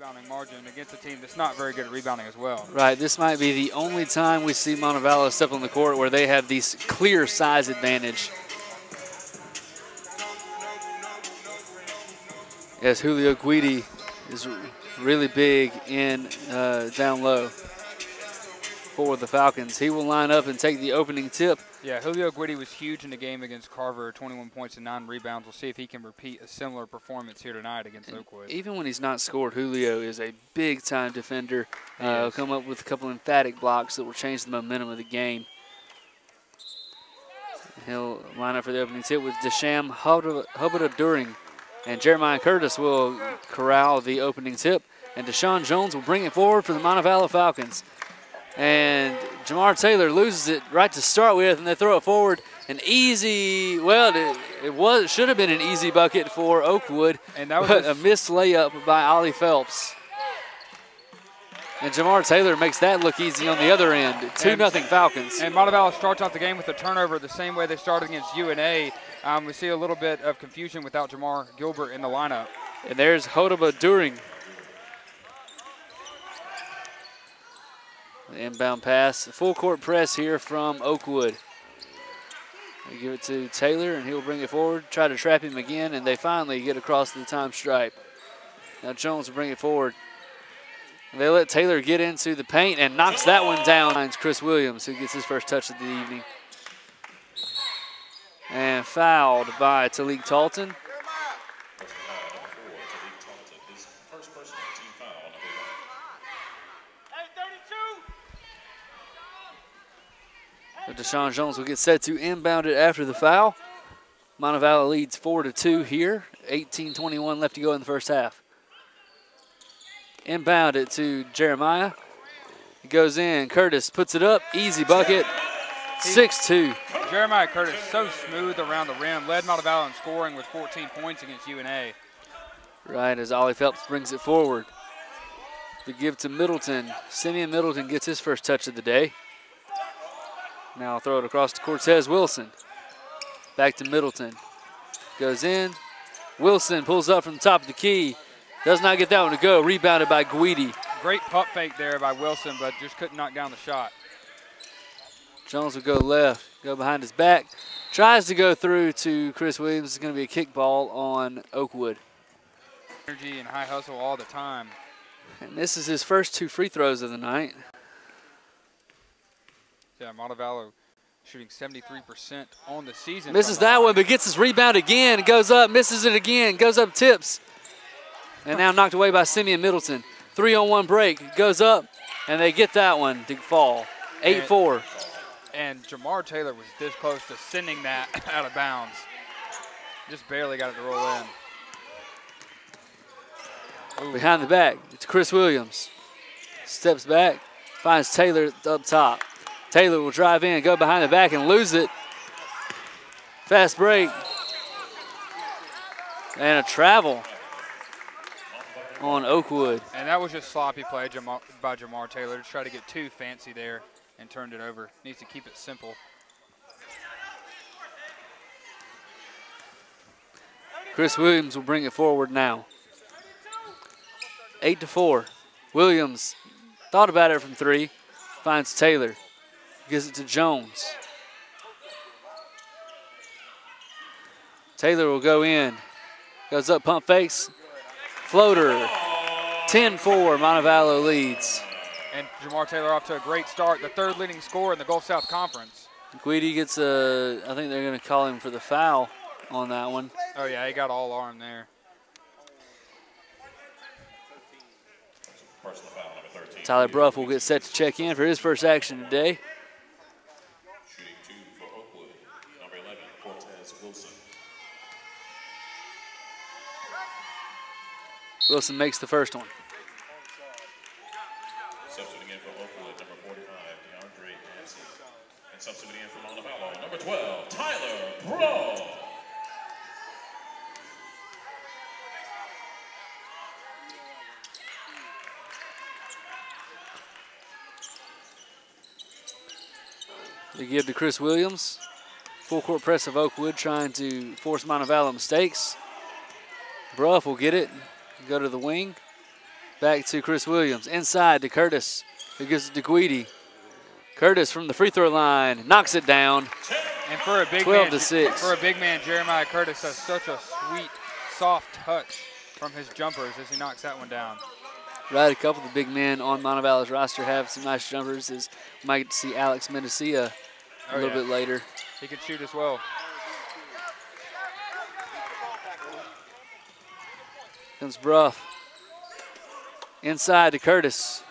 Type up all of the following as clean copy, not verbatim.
rebounding margin against a team that's not very good at rebounding as well. Right, this might be the only time we see Montevallo step on the court where they have this clear size advantage. As Julio Guidi is really big in down low for the Falcons. He will line up and take the opening tip. Yeah, Julio Guidi was huge in the game against Carver, 21 points and 9 rebounds. We'll see if he can repeat a similar performance here tonight against Oakwood. Even when he's not scored, Julio is a big-time defender. He'll come up with a couple emphatic blocks that will change the momentum of the game. He'll line up for the opening tip with Desham Hubba-During, and Jeremiah Curtis will corral the opening tip, and Deshaun Jones will bring it forward for the Montevallo Falcons. And Jamar Taylor loses it right to start with, and they throw it forward. An easy, well, it should have been an easy bucket for Oakwood, and that was a missed layup by Ollie Phelps. And Jamar Taylor makes that look easy on the other end. 2-0 Falcons. And Montevallo starts off the game with a turnover the same way they started against UNA. We see a little bit of confusion without Jamar Gilbert in the lineup. And there's Hubba-During. The inbound pass, full court press here from Oakwood. They give it to Taylor, and he'll bring it forward, try to trap him again, and they finally get across the time stripe. Now Jones will bring it forward. They let Taylor get into the paint and knocks that one down. Finds Chris Williams, who gets his first touch of the evening. And fouled by Talik Talton. Deshaun Jones will get set to inbound it after the foul. Montevallo leads 4-2 here. 18:21 left to go in the first half. Inbound it to Jeremiah. He goes in. Curtis puts it up. Easy bucket. 6-2. Jeremiah Curtis so smooth around the rim. Led Montevallo in scoring with 14 points against UNA. Right as Ollie Phelps brings it forward. The give to Middleton. Simeon Middleton gets his first touch of the day. Now I'll throw it across to Cortez Wilson. Back to Middleton. Goes in. Wilson pulls up from the top of the key. Does not get that one to go. Rebounded by Guidi. Great pump fake there by Wilson, but just couldn't knock down the shot. Jones will go left, go behind his back. Tries to go through to Chris Williams. It's going to be a kick ball on Oakwood. Energy and high hustle all the time. And this is his first 2 free throws of the night. Yeah, Montevallo shooting 73% on the season. Misses that one, but gets his rebound again. Goes up, misses it again, goes up, tips. And now knocked away by Simeon Middleton. 3-on-1 break, goes up, and they get that one to fall. 8-4. And Jamar Taylor was this close to sending that out of bounds. Just barely got it to roll in. Ooh. Behind the back, it's Chris Williams. Steps back, finds Taylor up top. Taylor will drive in, go behind the back, and lose it. Fast break. And a travel on Oakwood. And that was just sloppy play by Jamar Taylor to try to get too fancy there and turned it over. Needs to keep it simple. Chris Williams will bring it forward now. 8-4. Williams thought about it from 3. Finds Taylor. Gives it to Jones. Taylor will go in. Goes up, pump fakes. Floater. 10-4, Montevallo leads. And Jamar Taylor off to a great start. The 3rd leading scorer in the Gulf South Conference. Guidi gets a, I think they're going to call him for the foul on that one. Oh, yeah, he got all arm there. Tyler Bruff will get set to check in for his first action today. Shooting 2 for Oakwood, number 11, Cortez Wilson. Wilson makes the first one. Substituting in for Oakwood, number 45, DeAndre Hansen. And substituting in for Montevallo, number 12, Tyler Bruff. They give to Chris Williams. Full court press of Oakwood trying to force Montevallo mistakes. Bruff will get it, go to the wing. Back to Chris Williams. Inside to Curtis, who gives it to Guidi. Curtis from the free throw line knocks it down. And for a big 12-6. For a big man, Jeremiah Curtis has such a sweet, soft touch from his jumpers as he knocks that one down. Right, a couple of the big men on Montevallo's roster have some nice jumpers. As we might get to see Alex Mendocilla a little bit later. He can shoot as well. Comes Bruff. Inside to Curtis.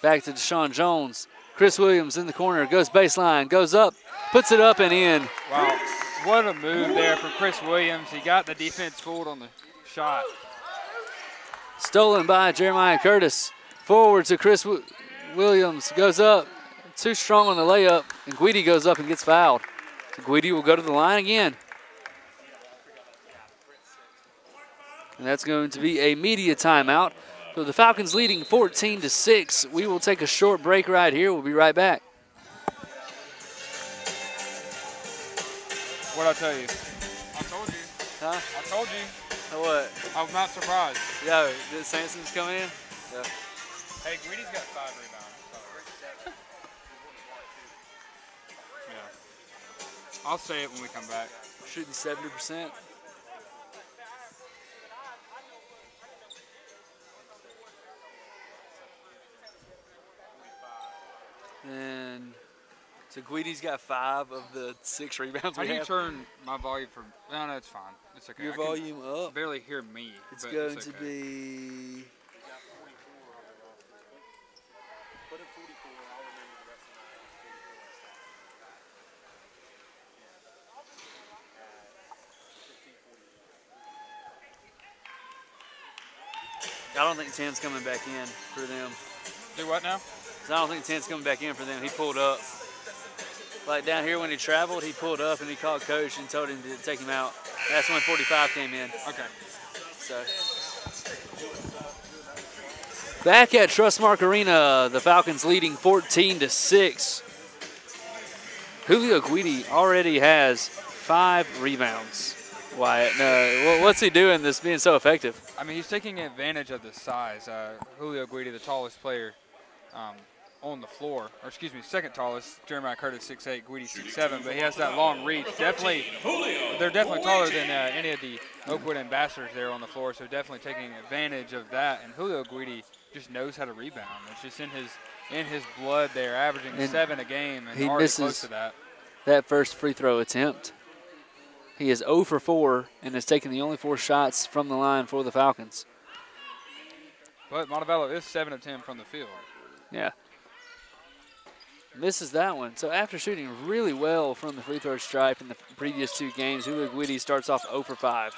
Back to Deshaun Jones. Chris Williams in the corner, goes baseline, goes up, puts it up and in. Wow, what a move there from Chris Williams. He got the defense fooled on the shot. Stolen by Jeremiah Curtis. Forward to Chris Williams, goes up, too strong on the layup, and Guidi goes up and gets fouled. So Guidi will go to the line again. And that's going to be a media timeout. So the Falcons leading 14-6. We will take a short break right here. We'll be right back. What'd I tell you? I told you. Huh? I told you. What? I'm not surprised. Yeah, did Sanson's come in? Yeah. Hey, Guidi's got 5 rebounds. Yeah. I'll say it when we come back. Shooting 70%. And so Guidi's got 5 of the 6 rebounds How we do you have. turn my volume from? No, it's fine. It's okay. Your I can volume up. barely hear me. It's but going it's to okay. be. I don't think 10's coming back in for them. Do what now? I don't think 10's coming back in for them. He pulled up. Like down here when he traveled, he pulled up and he called coach and told him to take him out. That's when 45 came in. Okay. So back at Trustmark Arena, the Falcons leading 14-6. Julio Guidi already has 5 rebounds. Wyatt, no, what's he doing that's being so effective? I mean, he's taking advantage of the size. Julio Guidi, the tallest player on the floor, or excuse me, second tallest. Jeremiah Curtis 6'8", Guidi 6'7", but he has that long reach. Definitely, they're definitely taller than any of the Oakwood ambassadors there on the floor, so definitely taking advantage of that. And Julio Guidi just knows how to rebound. It's just in his blood there, averaging And 7 a game, and he already misses close to that first free throw attempt. He is 0 for 4 and has taken the only 4 shots from the line for the Falcons. But Montevallo is 7 of 10 from the field. Yeah. Misses that one. So after shooting really well from the free throw stripe in the previous 2 games, Julio Guidi starts off 0 for 5.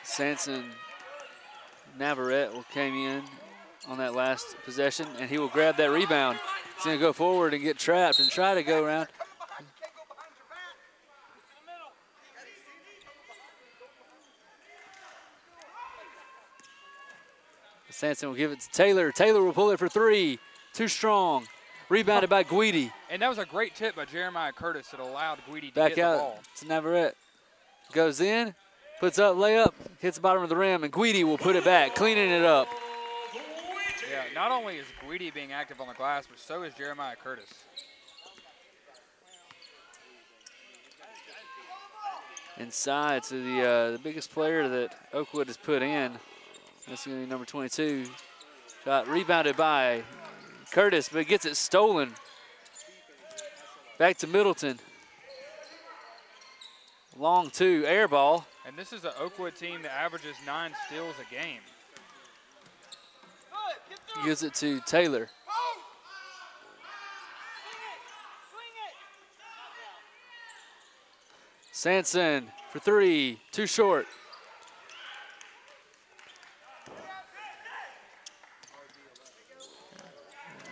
Sanson Navarrete came in on that last possession, and he will grab that rebound. He's going to go forward and get trapped and try to go around. Sanson will give it to Taylor. Taylor will pull it for 3. Too strong. Rebounded by Guidi. And that was a great tip by Jeremiah Curtis that allowed Guidi to Back get out the ball. to Navarrete. Goes in, puts up layup, hits the bottom of the rim, and Guidi will put it back, cleaning it up. Yeah, not only is Guidi being active on the glass, but so is Jeremiah Curtis. Inside to the biggest player that Oakwood has put in. That's going to be number 22. Shot rebounded by Curtis, but gets it stolen. Back to Middleton. Long 2, air ball. And this is an Oakwood team that averages 9 steals a game. Gives it to Taylor. Sanson for 3, too short.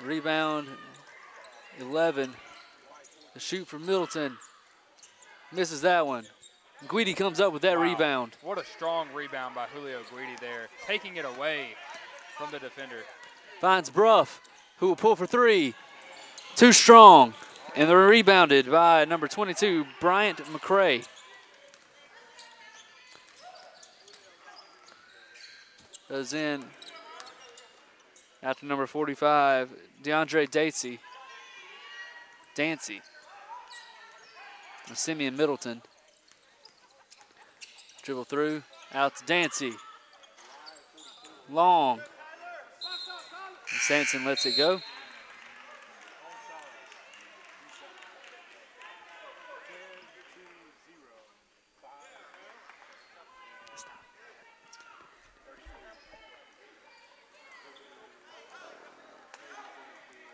Rebound, 11. The shoot from Middleton. Misses that one. Guidi comes up with that rebound. What a strong rebound by Julio Guidi there, taking it away from the defender. Finds Bruff, who will pull for 3. Too strong. And they're rebounded by number 22, Bryant McCray. goes in out to number 45, DeAndre Dancy. And Simeon Middleton. Dribble through, out to Dancy. Long. And Sampson lets it go.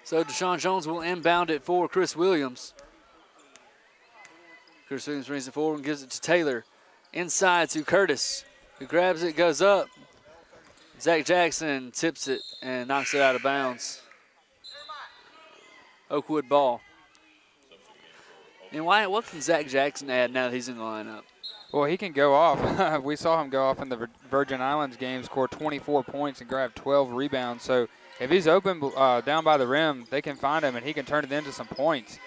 So Deshaun Jones will inbound it for Chris Williams. Chris Williams brings it forward and gives it to Taylor. Inside to Curtis, who grabs it, goes up. Zach Jackson tips it and knocks it out of bounds. Oakwood ball. And Wyatt, what can Zach Jackson add now that he's in the lineup? Well, he can go off. We saw him go off in the Virgin Islands game, score 24 points and grab 12 rebounds. So if he's open down by the rim, they can find him and he can turn it into some points.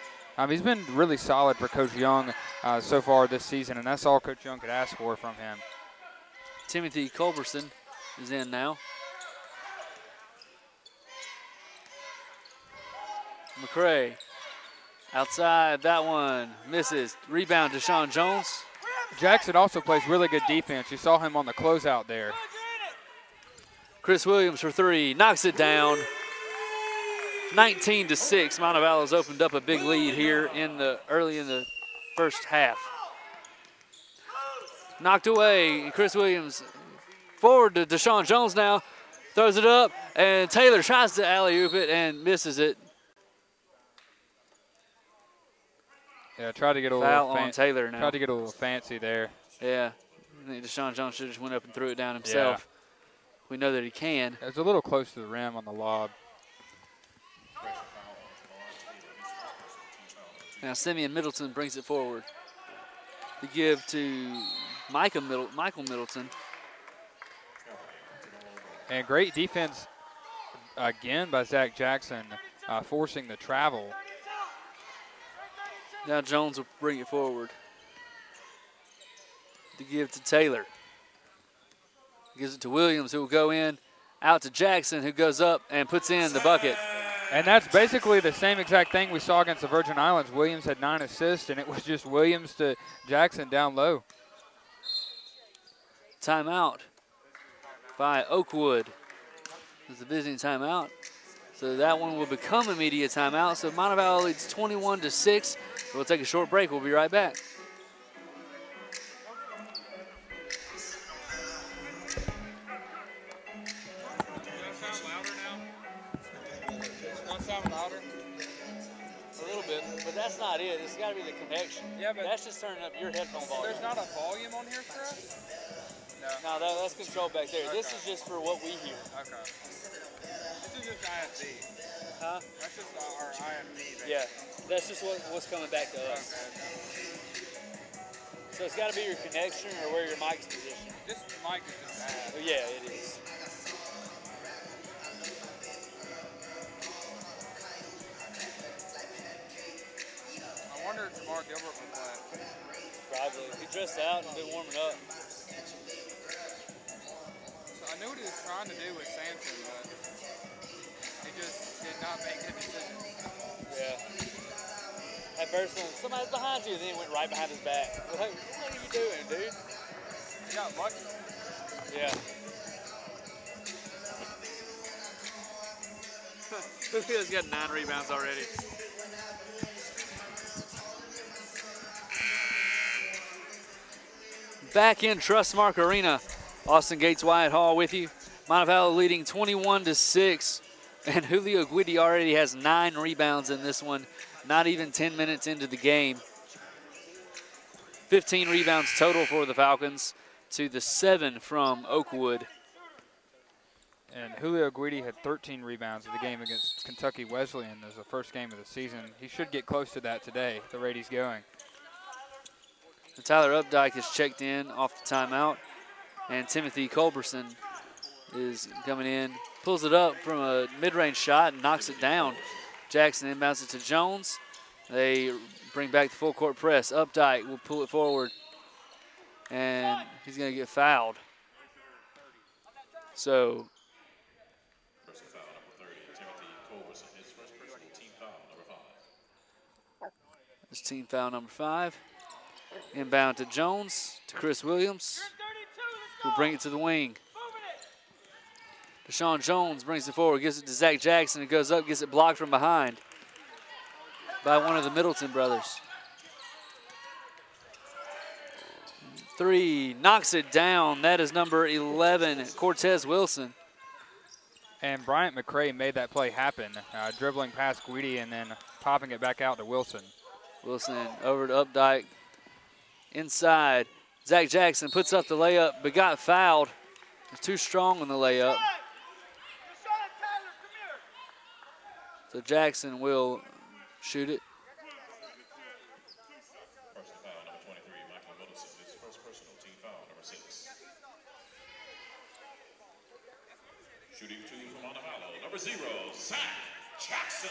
He's been really solid for Coach Young so far this season, and that's all Coach Young could ask for from him. Timothy Culberson is in now. McCray outside, that one misses. Rebound, Deshaun Jones. Jackson also plays really good defense. You saw him on the closeout there. Chris Williams for three, knocks it down. 19-6, Montevallo's opened up a big lead here early in the first half. Knocked away, and Chris Williams forward to Deshaun Jones now, throws it up, and Taylor tries to alley-oop it and misses it. Yeah, tried to get a Foul little on Taylor now. Tried to get a little fancy there. Yeah, I think Deshaun Jones should have just went up and threw it down himself. Yeah. We know that he can. It was a little close to the rim on the lob. Now Simeon Middleton brings it forward. To give to Michael Middleton. And great defense again by Zach Jackson, forcing the travel. Now Jones will bring it forward. To give to Taylor. Gives it to Williams, who will go in. Out to Jackson, who goes up and puts in the bucket. And that's basically the same exact thing we saw against the Virgin Islands. Williams had 9 assists, and it was just Williams to Jackson down low. Timeout by Oakwood. It's a visiting timeout. So that one will become immediate timeout. So Montevallo leads 21-6. We'll take a short break. We'll be right back. That's not it. It's got to be the connection. Yeah, but that's just turning up your headphone volume. There's not a volume on here for us? No, that's controlled back there. Okay. This is just for what we hear. Okay. This is just IFB. Huh? That's just our IFB. Basically. Yeah, that's just what's coming back to us. Okay. So it's got to be your connection or where your mic's positioned. This mic is just bad. Well, yeah, it is. I wonder if Mark Gilbert will play. Probably. He dressed out and been warming up. So I knew what he was trying to do with Sampson, but he just did not make good decisions. Yeah. At first, when somebody's behind you, then he went right behind his back. Like, what are you doing, dude? He got lucky. Yeah. He's got 9 rebounds already. Back in Trustmark Arena, Austin Gates, Wyatt Hall with you. Montevallo leading 21-6, and Julio Guidi already has 9 rebounds in this one, not even 10 minutes into the game. 15 rebounds total for the Falcons to the 7 from Oakwood. And Julio Guidi had 13 rebounds in the game against Kentucky Wesleyan as the first game of the season. He should get close to that today, the rate he's going. Tyler Updike is checked in off the timeout, and Timothy Culberson is coming in, pulls it up from a mid-range shot and knocks it down. Jackson inbounds it to Jones. They bring back the full court press. Updike will pull it forward, and he's going to get fouled. So Personal foul number 30, Timothy Culberson. His first personal team foul number 5. it's team foul number 5. Inbound to Jones, to Chris Williams, who'll bring it to the wing. Deshaun Jones brings it forward, gives it to Zach Jackson. It goes up, gets it blocked from behind by one of the Middleton brothers. 3, knocks it down. That is number 11, Cortez Wilson. And Bryant McCray made that play happen, dribbling past Guidi and then popping it back out to Wilson. Wilson over to Updike. Inside, Zach Jackson puts up the layup, but got fouled. He's too strong on the layup. So Jackson will shoot it. Personal foul number 23, Michael Middleton. His first personal team foul number 6. Shooting 2 from Montevallo, number 0, Zach Jackson.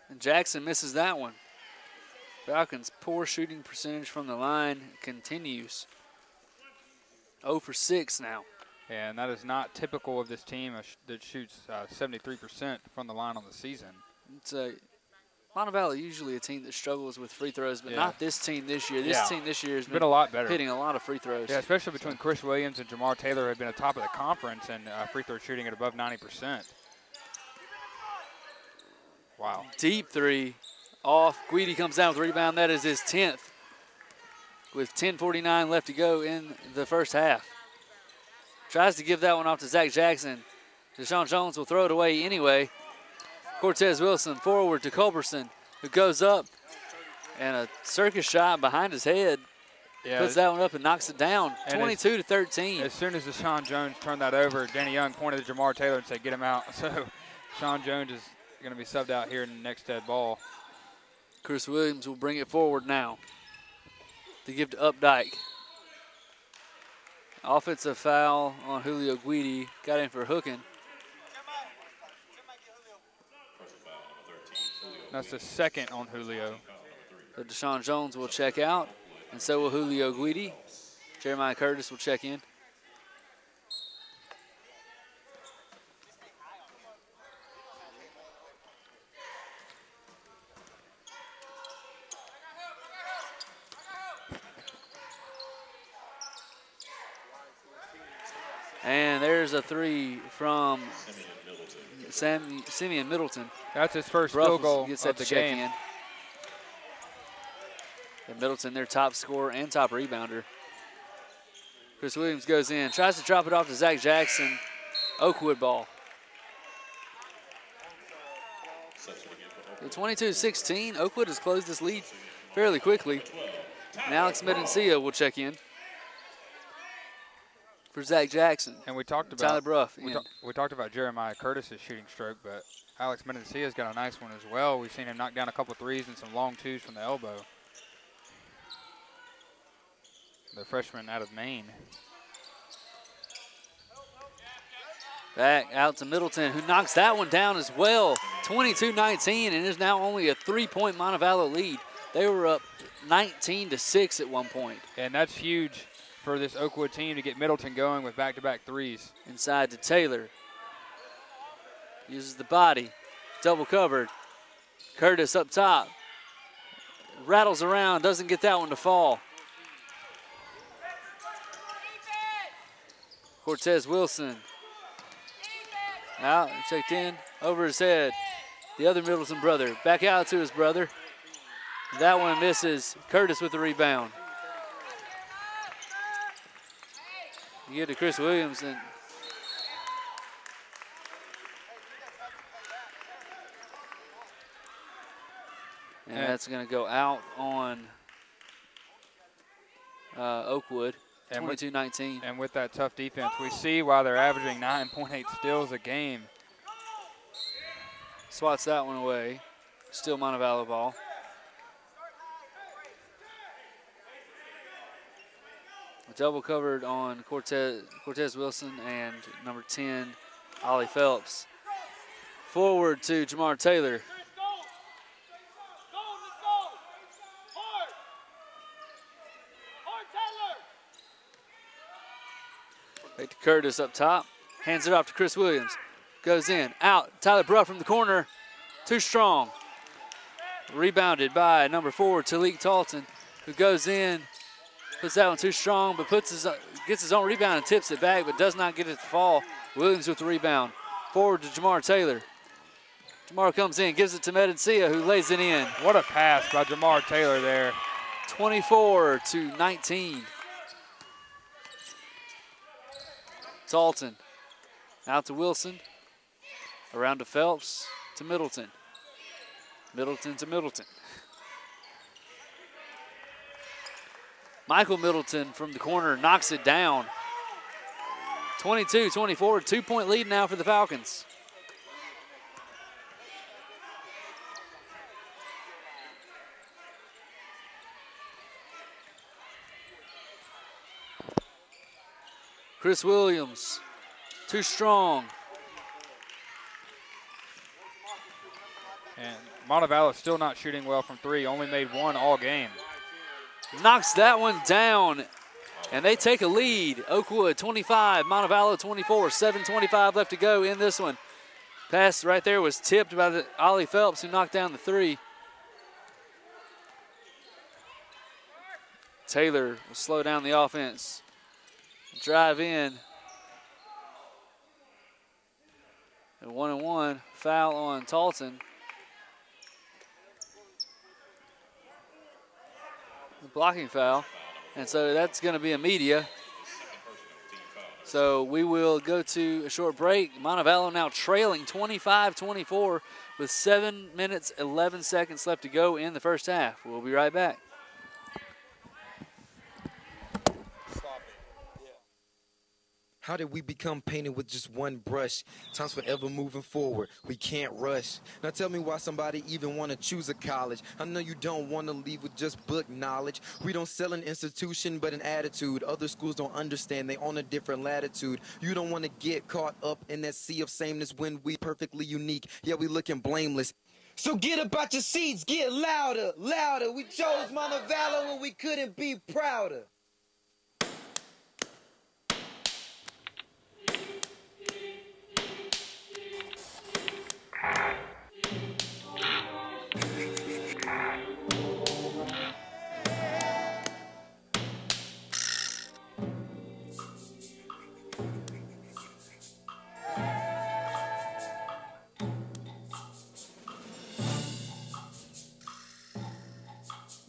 And Jackson misses that one. Falcons' poor shooting percentage from the line continues. 0 for 6 now. And that is not typical of this team that shoots 73% from the line on the season. It's Montevallo usually a team that struggles with free throws, but Yeah. not this team this year. This team this year has been a lot better, hitting a lot of free throws. Yeah, especially between Chris Williams and Jamar Taylor, have been at the top of the conference and free throw shooting at above 90%. Wow. Deep 3 off. Guidi comes down with the rebound. That is his 10th with 10:49 left to go in the first half. Tries to give that one off to Zach Jackson. Deshaun Jones will throw it away anyway. Cortez Wilson forward to Culberson, who goes up, and a circus shot behind his head. Yeah, puts that one up and knocks it down, and 22-13. As soon as Deshaun Jones turned that over, Danny Young pointed to Jamar Taylor and said, get him out. So Deshaun Jones is going to be subbed out here in the next dead ball. Chris Williams will bring it forward now to give to Updike. Offensive foul on Julio Guidi. Got in for hooking. That's the second on Julio. So Deshaun Jones will check out, and so will Julio Guidi. Jeremiah Curtis will check in. And there's a 3 from Simeon Middleton. That's his first Bruff field goal gets of that the to check game. in. And Middleton, their top scorer and top rebounder. Chris Williams goes in, tries to drop it off to Zach Jackson. Oakwood ball. The 22-16, Oakwood has closed this lead fairly quickly. And Alex Medencia will check in for Zach Jackson. And we talked about Tyler Bruff. we talked about Jeremiah Curtis's shooting stroke, but Alex Medencia's got a nice one as well. We've seen him knock down a couple threes and some long twos from the elbow. The freshman out of Maine. Back out to Middleton, who knocks that one down as well. 22-19, and is now only a 3-point Montevallo lead. They were up 19-6 at one point. And that's huge for this Oakwood team to get Middleton going with back-to-back threes. Inside to Taylor. Uses the body. Double covered. Curtis up top. Rattles around, doesn't get that one to fall. Cortez Wilson. Out, checked in, over his head. The other Middleton brother, back out to his brother. That one misses. Curtis with the rebound. You get to Chris Williams, and that's going to go out on Oakwood. 22-19. And with that tough defense, we see why they're averaging 9.8 steals a game. Swats that one away. Still Montevallo ball. Double covered on Cortez Wilson and number 10, Ollie Phelps. Forward to Jamar Taylor. Back to Curtis up top. Hands it off to Chris Williams. Goes in, out. Tyler Bruff from the corner. Too strong. Rebounded by number 4, Talik Talton, who goes in, puts that one too strong, but gets his own rebound and tips it back, but does not get it to fall. Williams with the rebound. Forward to Jamar Taylor. Jamar comes in, gives it to Medencia, who lays it in. What a pass by Jamar Taylor there. 24-19. Talton out to Wilson. Around to Phelps to Middleton. Middleton to Middleton. Michael Middleton from the corner knocks it down. 22-24, 2-point lead now for the Falcons. Chris Williams, too strong. And Montevallo still not shooting well from 3, only made 1 all game. Knocks that one down, and they take a lead. Oakwood 25, Montevallo 24, 7:25 left to go in this one. Pass right there was tipped by Ollie Phelps, who knocked down the 3. Taylor will slow down the offense. Drive in. And 1-1, foul on Talton. Blocking foul, and so that's going to be a media. So we will go to a short break. Montevallo now trailing 25-24 with 7 minutes, 11 seconds left to go in the first half. We'll be right back. How did we become painted with just one brush? Time's forever moving forward. We can't rush. Now tell me why somebody even want to choose a college. I know you don't want to leave with just book knowledge. We don't sell an institution, but an attitude. Other schools don't understand. They on a different latitude. You don't want to get caught up in that sea of sameness when we perfectly unique. Yeah, we looking blameless. So get about your seats. Get louder, louder. We chose Montevallo and we couldn't be prouder.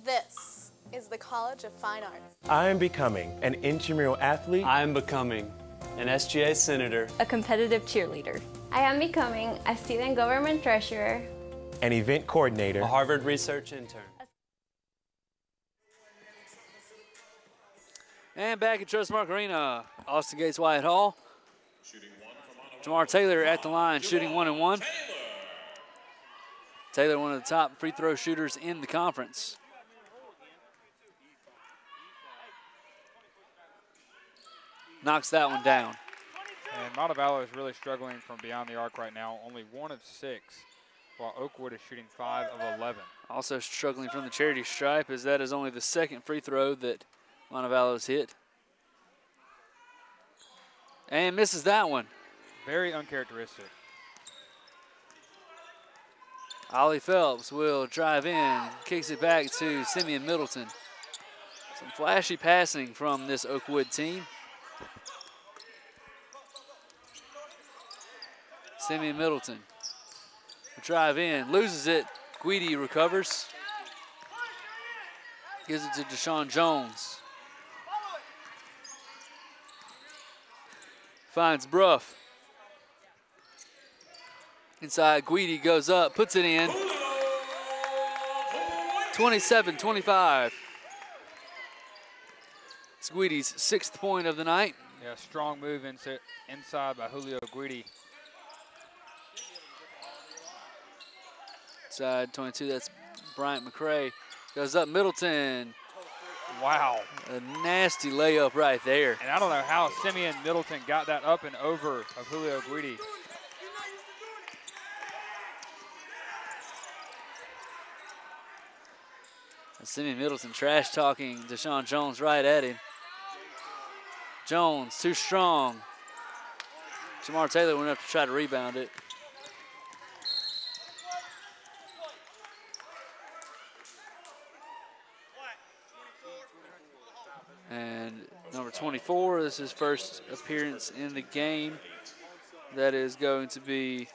This is the College of Fine Arts. I am becoming an intramural athlete. I am becoming an SGA senator, a competitive cheerleader. I am becoming a student government treasurer, an event coordinator, a Harvard research intern. And back at Trustmark Arena, Austin Gates Wyatt Hall. Jamar Taylor at the line, shooting 1-1. Taylor, one of the top free throw shooters in the conference. Knocks that one down. And Montevallo is really struggling from beyond the arc right now, only 1 of 6, while Oakwood is shooting 5 of 11. Also struggling from the charity stripe, as that is only the second free throw that Montevallo's hit. And misses that one. Very uncharacteristic. Ollie Phelps will drive in, kicks it back to Simeon Middleton. Some flashy passing from this Oakwood team. Simeon Middleton will drive in, loses it. Guidi recovers. Gives it to Deshaun Jones. Finds Bruff. Inside, Guidi goes up, puts it in. 27-25. It's Guidi's 6th point of the night. Yeah, strong move inside by Julio Guidi. Side 22, that's Bryant McCray. Goes up Middleton. Wow. A nasty layup right there. And I don't know how Simeon Middleton got that up and over of Julio Guidi. Simeon Middleton trash talking Deshaun Jones right at him. Jones too strong. Jamar Taylor went up to try to rebound it. And number 24, this is his first appearance in the game. That is going to be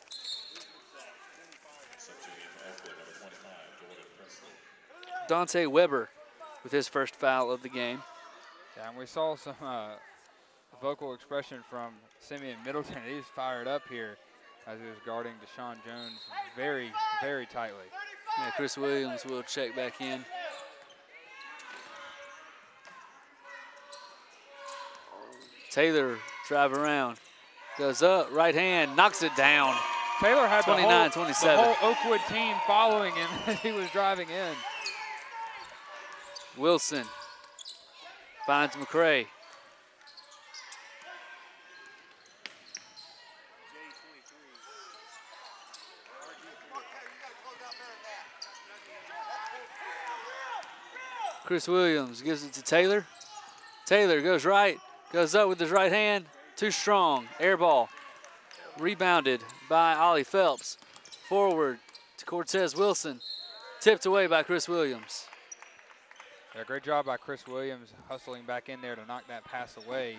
Dante Weber with his first foul of the game. Yeah, and we saw some vocal expression from Simeon Middleton. He's fired up here as he was guarding Deshaun Jones very, very tightly. Yeah, Chris Williams will check back in. Taylor drive around, goes up, right hand, knocks it down. Taylor had 29-27. the whole Oakwood team following him as he was driving in. Wilson finds McCray. Chris Williams gives it to Taylor. Taylor goes right, goes up with his right hand, too strong, air ball. Rebounded by Ollie Phelps. Forward to Cortez Wilson, tipped away by Chris Williams. Yeah, great job by Chris Williams hustling back in there to knock that pass away.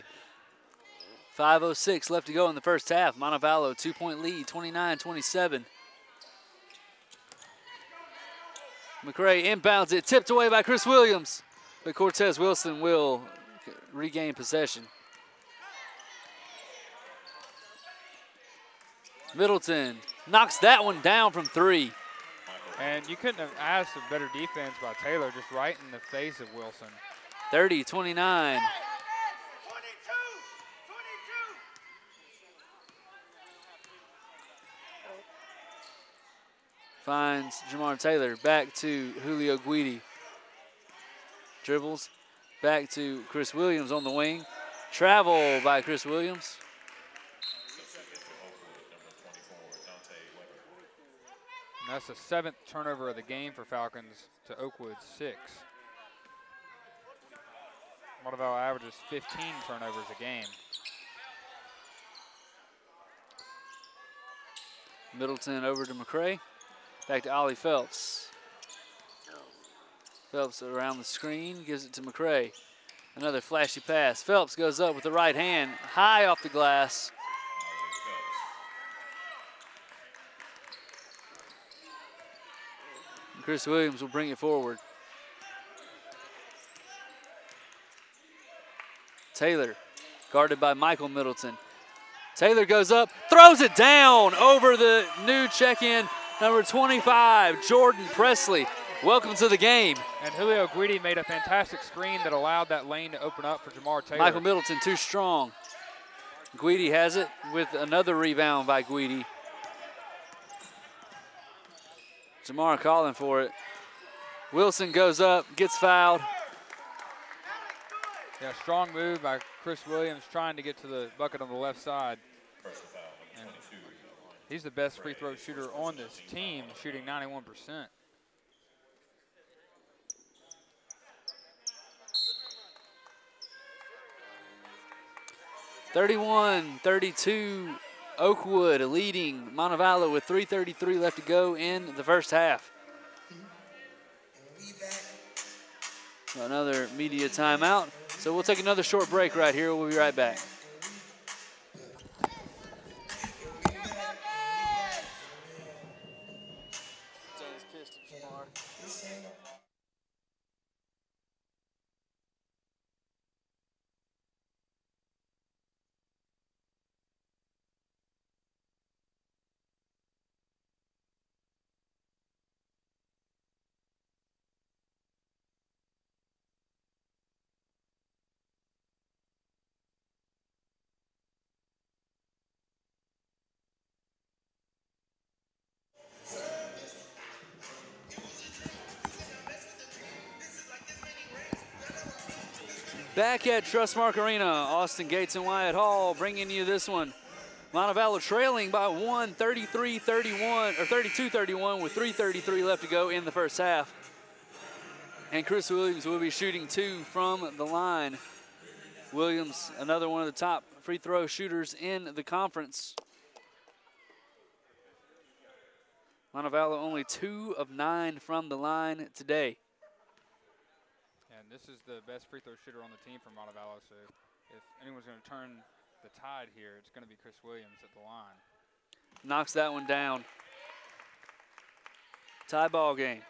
5:06 left to go in the first half. Montevallo 2-point lead, 29-27. McCray inbounds it, tipped away by Chris Williams, but Cortez Wilson will regain possession. Middleton knocks that one down from 3. And you couldn't have asked a better defense by Taylor, just right in the face of Wilson. 30-29. Finds Jamar Taylor, back to Julio Guidi. Dribbles, back to Chris Williams on the wing. Travel by Chris Williams. And that's the 7th turnover of the game for Falcons to Oakwood's 6. Montevallo averages 15 turnovers a game. Middleton over to McCray. Back to Ollie Phelps. Phelps around the screen, gives it to McCray. Another flashy pass. Phelps goes up with the right hand, high off the glass. And Chris Williams will bring it forward. Taylor, guarded by Michael Middleton. Taylor goes up, throws it down over the new check-in, number 25, Jordan Presley. Welcome to the game. And Julio Guidi made a fantastic screen that allowed that lane to open up for Jamar Taylor. Michael Middleton too strong. Guidi has it with another rebound by Guidi. Jamar calling for it. Wilson goes up, gets fouled. Yeah, strong move by Chris Williams trying to get to the bucket on the left side. And he's the best free throw shooter on this team, shooting 91%. (31-32) Oakwood leading Montevallo with 3:33 left to go in the first half. Another media timeout. So we'll take another short break right here. We'll be right back. Back at Trustmark Arena, Austin Gates and Wyatt Hall bringing you this one. Montevallo trailing by 32-31 with 3:33 left to go in the first half. And Chris Williams will be shooting 2 from the line. Williams, another one of the top free throw shooters in the conference. Montevallo only 2 of 9 from the line today. And this is the best free throw shooter on the team for Montevallo, so if anyone's going to turn the tide here, it's going to be Chris Williams at the line. Knocks that one down. Tie ball game.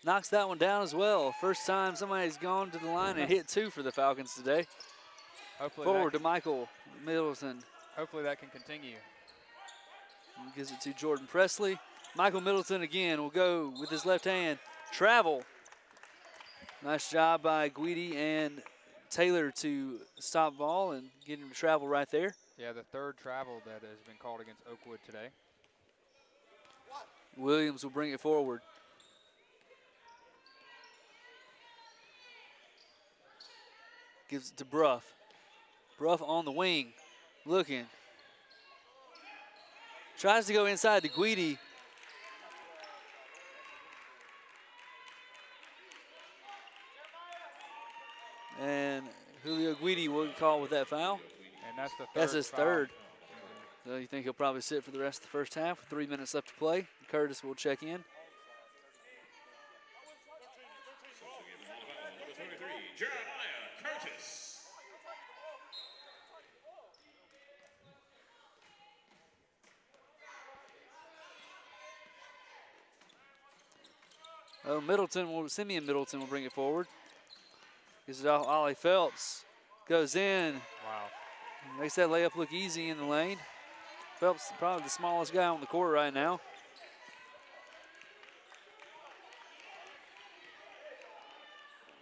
Knocks that one down as well. First time somebody's gone to the line and hit 2 for the Falcons today. Hopefully Forward to Michael Middleton. Hopefully that can continue. Gives it to Jordan Presley. Michael Middleton again will go with his left hand. Travel. Nice job by Guidi and Taylor to stop ball and get him to travel right there. Yeah, the third travel that has been called against Oakwood today. Williams will bring it forward. Gives it to Bruff. Bruff on the wing, looking. Tries to go inside to Guidi. And Julio Guidi will call with that foul. And that's the third. That's his foul. third. So you think he'll probably sit for the rest of the first half with 3 minutes left to play. Curtis will check in. Number 23, Jeremiah Curtis. Oh, Simeon Middleton will bring it forward. Gives it off Ollie Phelps. Goes in. Wow. Makes that layup look easy in the lane. Phelps probably the smallest guy on the court right now.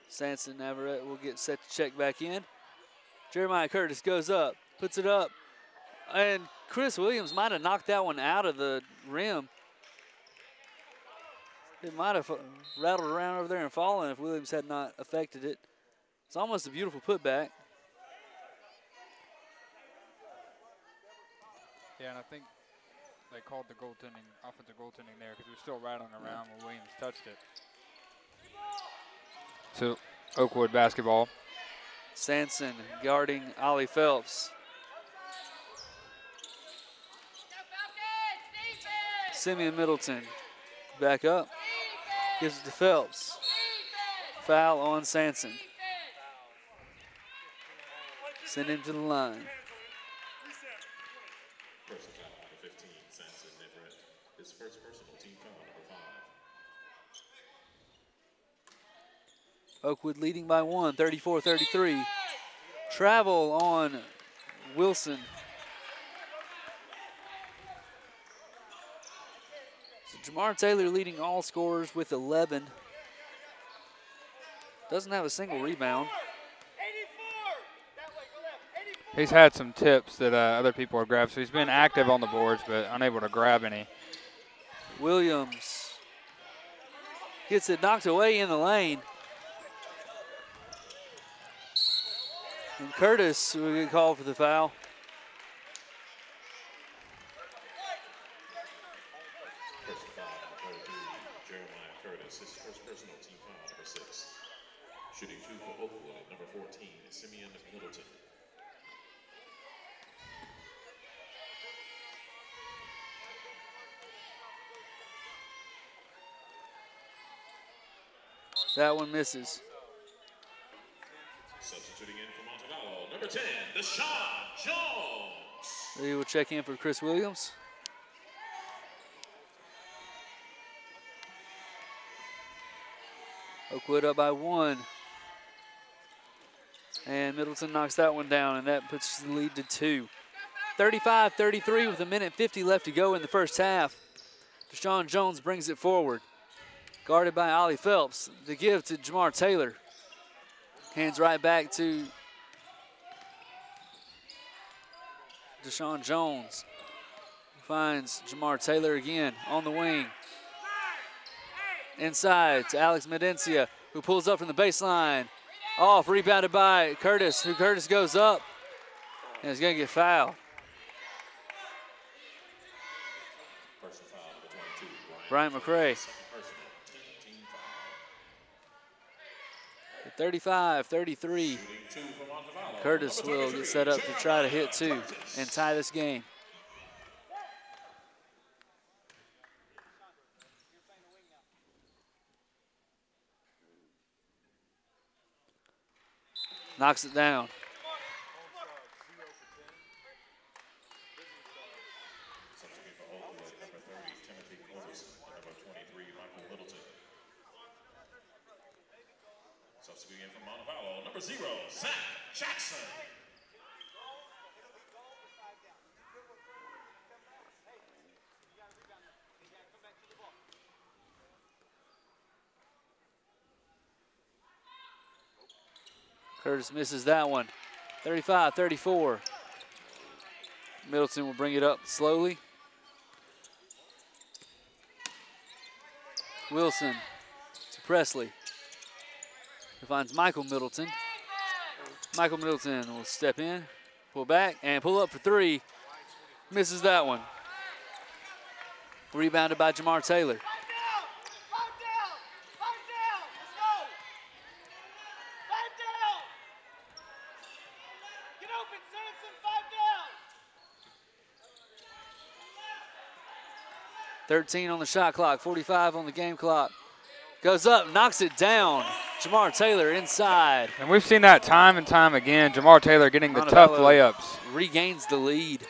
Sanson Navarrete will get set to check back in. Jeremiah Curtis goes up, puts it up. And Chris Williams might have knocked that one out of the rim. It might have rattled around over there and fallen if Williams had not affected it. It's almost a beautiful putback. Yeah, and I think they called the goaltending, offensive goaltending there because it was still rattling around when Williams touched it. So Oakwood basketball. Sanson guarding Ollie Phelps. Simeon Middleton back up. Gives it to Phelps. Foul on Sanson. Send him to the line. First foul, number 15, Sanson Navarrete. His first personal team foul, number 5. Oakwood leading by 1, 34-33. Travel on Wilson. So Jamar Taylor leading all scorers with 11. Doesn't have a single rebound. He's had some tips that other people have grabbed, so he's been active on the boards but unable to grab any. Williams gets it knocked away in the lane. And Curtis will get called for the foul. First foul, number 33, Jeremiah Curtis. His first personal team foul, number 6. Shooting 2 for Oakwood at number 14, Simeon Middleton. That one misses. Substituting in for Montevallo, number 10, Deshaun Jones. He will check in for Chris Williams. Oakwood up by 1. And Middleton knocks that one down, and that puts the lead to 2. 35-33 with 1:50 left to go in the first half. Deshaun Jones brings it forward. Guarded by Ollie Phelps. The give to Jamar Taylor. Hands right back to Deshaun Jones. Finds Jamar Taylor again on the wing. Inside to Alex Medencia. who pulls up from the baseline. Off, rebounded by Curtis, who Curtis goes up and is going to get fouled. Personal foul number 22, Brian McCray. Personal, 35-33. shooting 2 for Montevallo. Curtis Number will 23, get set up to try to hit Jeremiah 2 Curtis. and tie this game. Knocks it down. Substitute for Oakwood, number 30, Timothy Clovis, and number 23, Michael Littleton. Substituting in from Montevallo, number 0, Zach Jackson. Curtis misses that one. 35-34. Middleton will bring it up slowly. Wilson to Presley. He finds Michael Middleton. Michael Middleton will step in, pull back, and pull up for 3. Misses that one. Rebounded by Jamar Taylor. $13 on the shot clock, 45 on the game clock. Goes up, knocks it down. Jamar Taylor inside. And we've seen that time and time again. Jamar Taylor getting the tough layups. Regains the lead.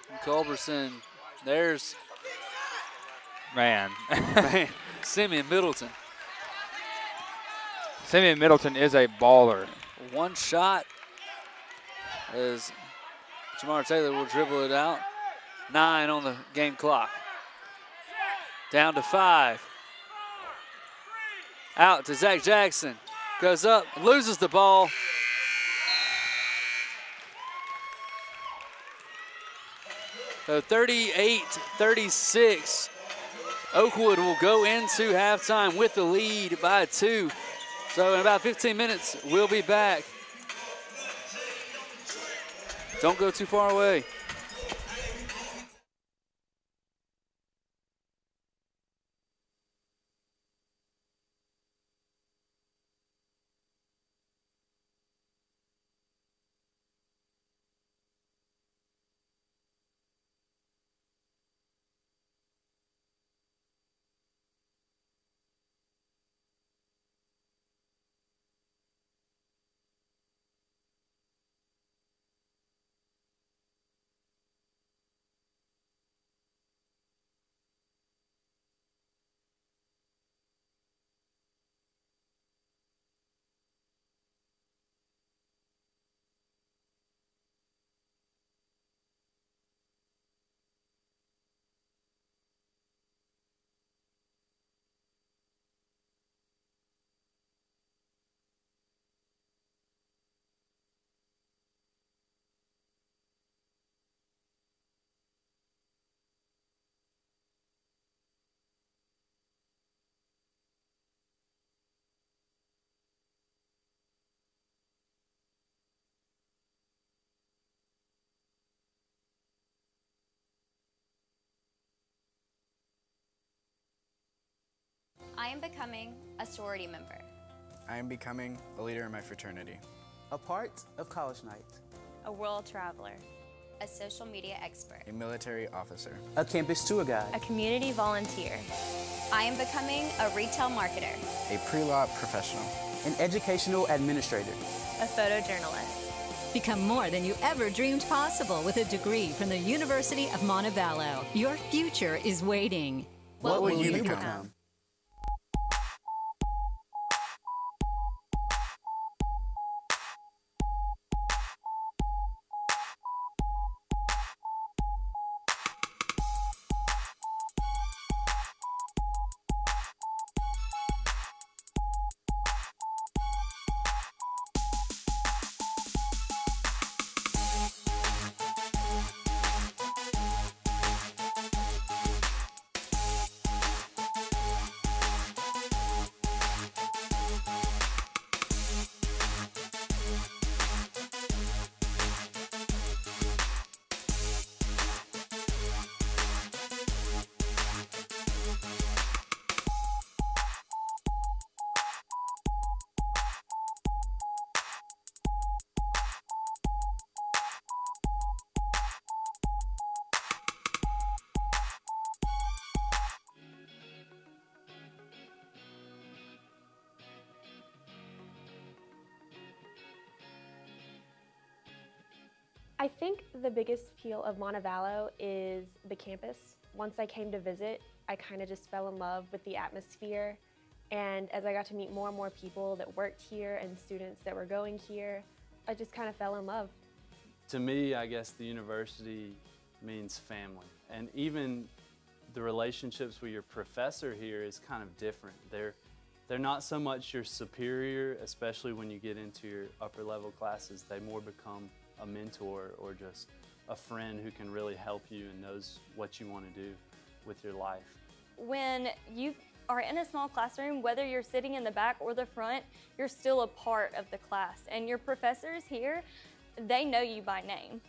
And Culberson, there's Man. Simeon Middleton. Simeon Middleton is a baller. One shot as Jamar Taylor will dribble it out. 9 on the game clock. Down to 5. Out to Zach Jackson. Goes up, loses the ball. So 38-36. Oakwood will go into halftime with the lead by 2. So in about 15 minutes, we'll be back. Don't go too far away. I am becoming a sorority member. I am becoming a leader in my fraternity. A part of college night. A world traveler. A social media expert. A military officer. A campus tour guide. A community volunteer. I am becoming a retail marketer. A pre-law professional. An educational administrator. A photojournalist. Become more than you ever dreamed possible with a degree from the University of Montevallo. Your future is waiting. What will you become? I think the biggest appeal of Montevallo is the campus. Once I came to visit, I kind of just fell in love with the atmosphere. And as I got to meet more and more people that worked here and students that were going here, I just kind of fell in love. To me, I guess the university means family. And even the relationships with your professor here is kind of different. They're not so much your superior, especially when you get into your upper level classes. They more become a mentor or just a friend who can really help you and knows what you want to do with your life. When you are in a small classroom, whether you're sitting in the back or the front, you're still a part of the class. And your professors here, they know you by name.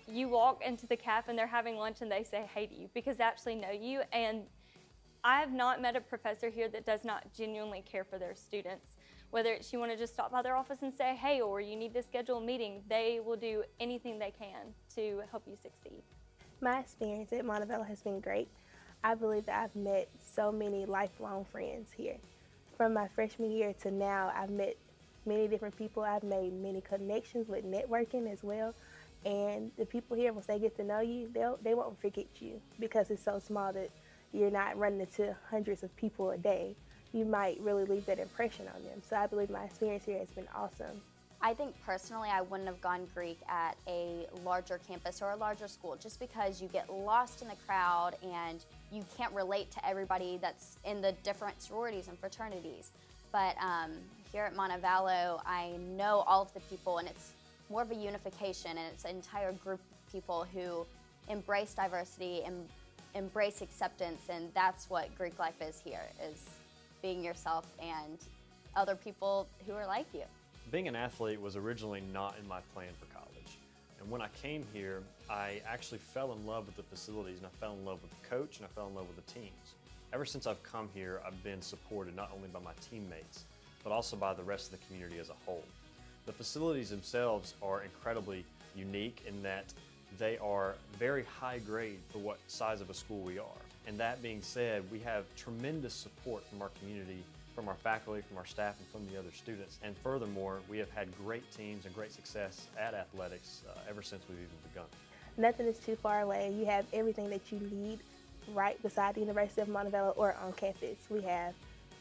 You walk into the caf and they're having lunch and they say hey to you because they actually know you. And I have not met a professor here that does not genuinely care for their students. Whether it's you want to just stop by their office and say hey, or you need to schedule a meeting, they will do anything they can to help you succeed. My experience at Montevallo has been great. I believe that I've met so many lifelong friends here. From my freshman year to now, I've met many different people. I've made many connections with networking as well. And the people here, once they get to know you, they won't forget you because it's so small that you're not running into hundreds of people a day. You might really leave that impression on them. So I believe my experience here has been awesome. I think personally I wouldn't have gone Greek at a larger campus or a larger school just because you get lost in the crowd and you can't relate to everybody that's in the different sororities and fraternities. But here at Montevallo, I know all of the people and it's more of a unification and it's an entire group of people who embrace diversity and embrace acceptance, and that's what Greek life is here, is being yourself and other people who are like you. Being an athlete was originally not in my plan for college. And when I came here, I actually fell in love with the facilities and I fell in love with the coach and I fell in love with the teams. Ever since I've come here, I've been supported not only by my teammates, but also by the rest of the community as a whole. The facilities themselves are incredibly unique in that they are very high grade for what size of a school we are. And that being said, we have tremendous support from our community, from our faculty, from our staff, and from the other students. And furthermore, we have had great teams and great success at athletics ever since we've even begun. Nothing is too far away. You have everything that you need right beside the University of Montevallo or on campus. We have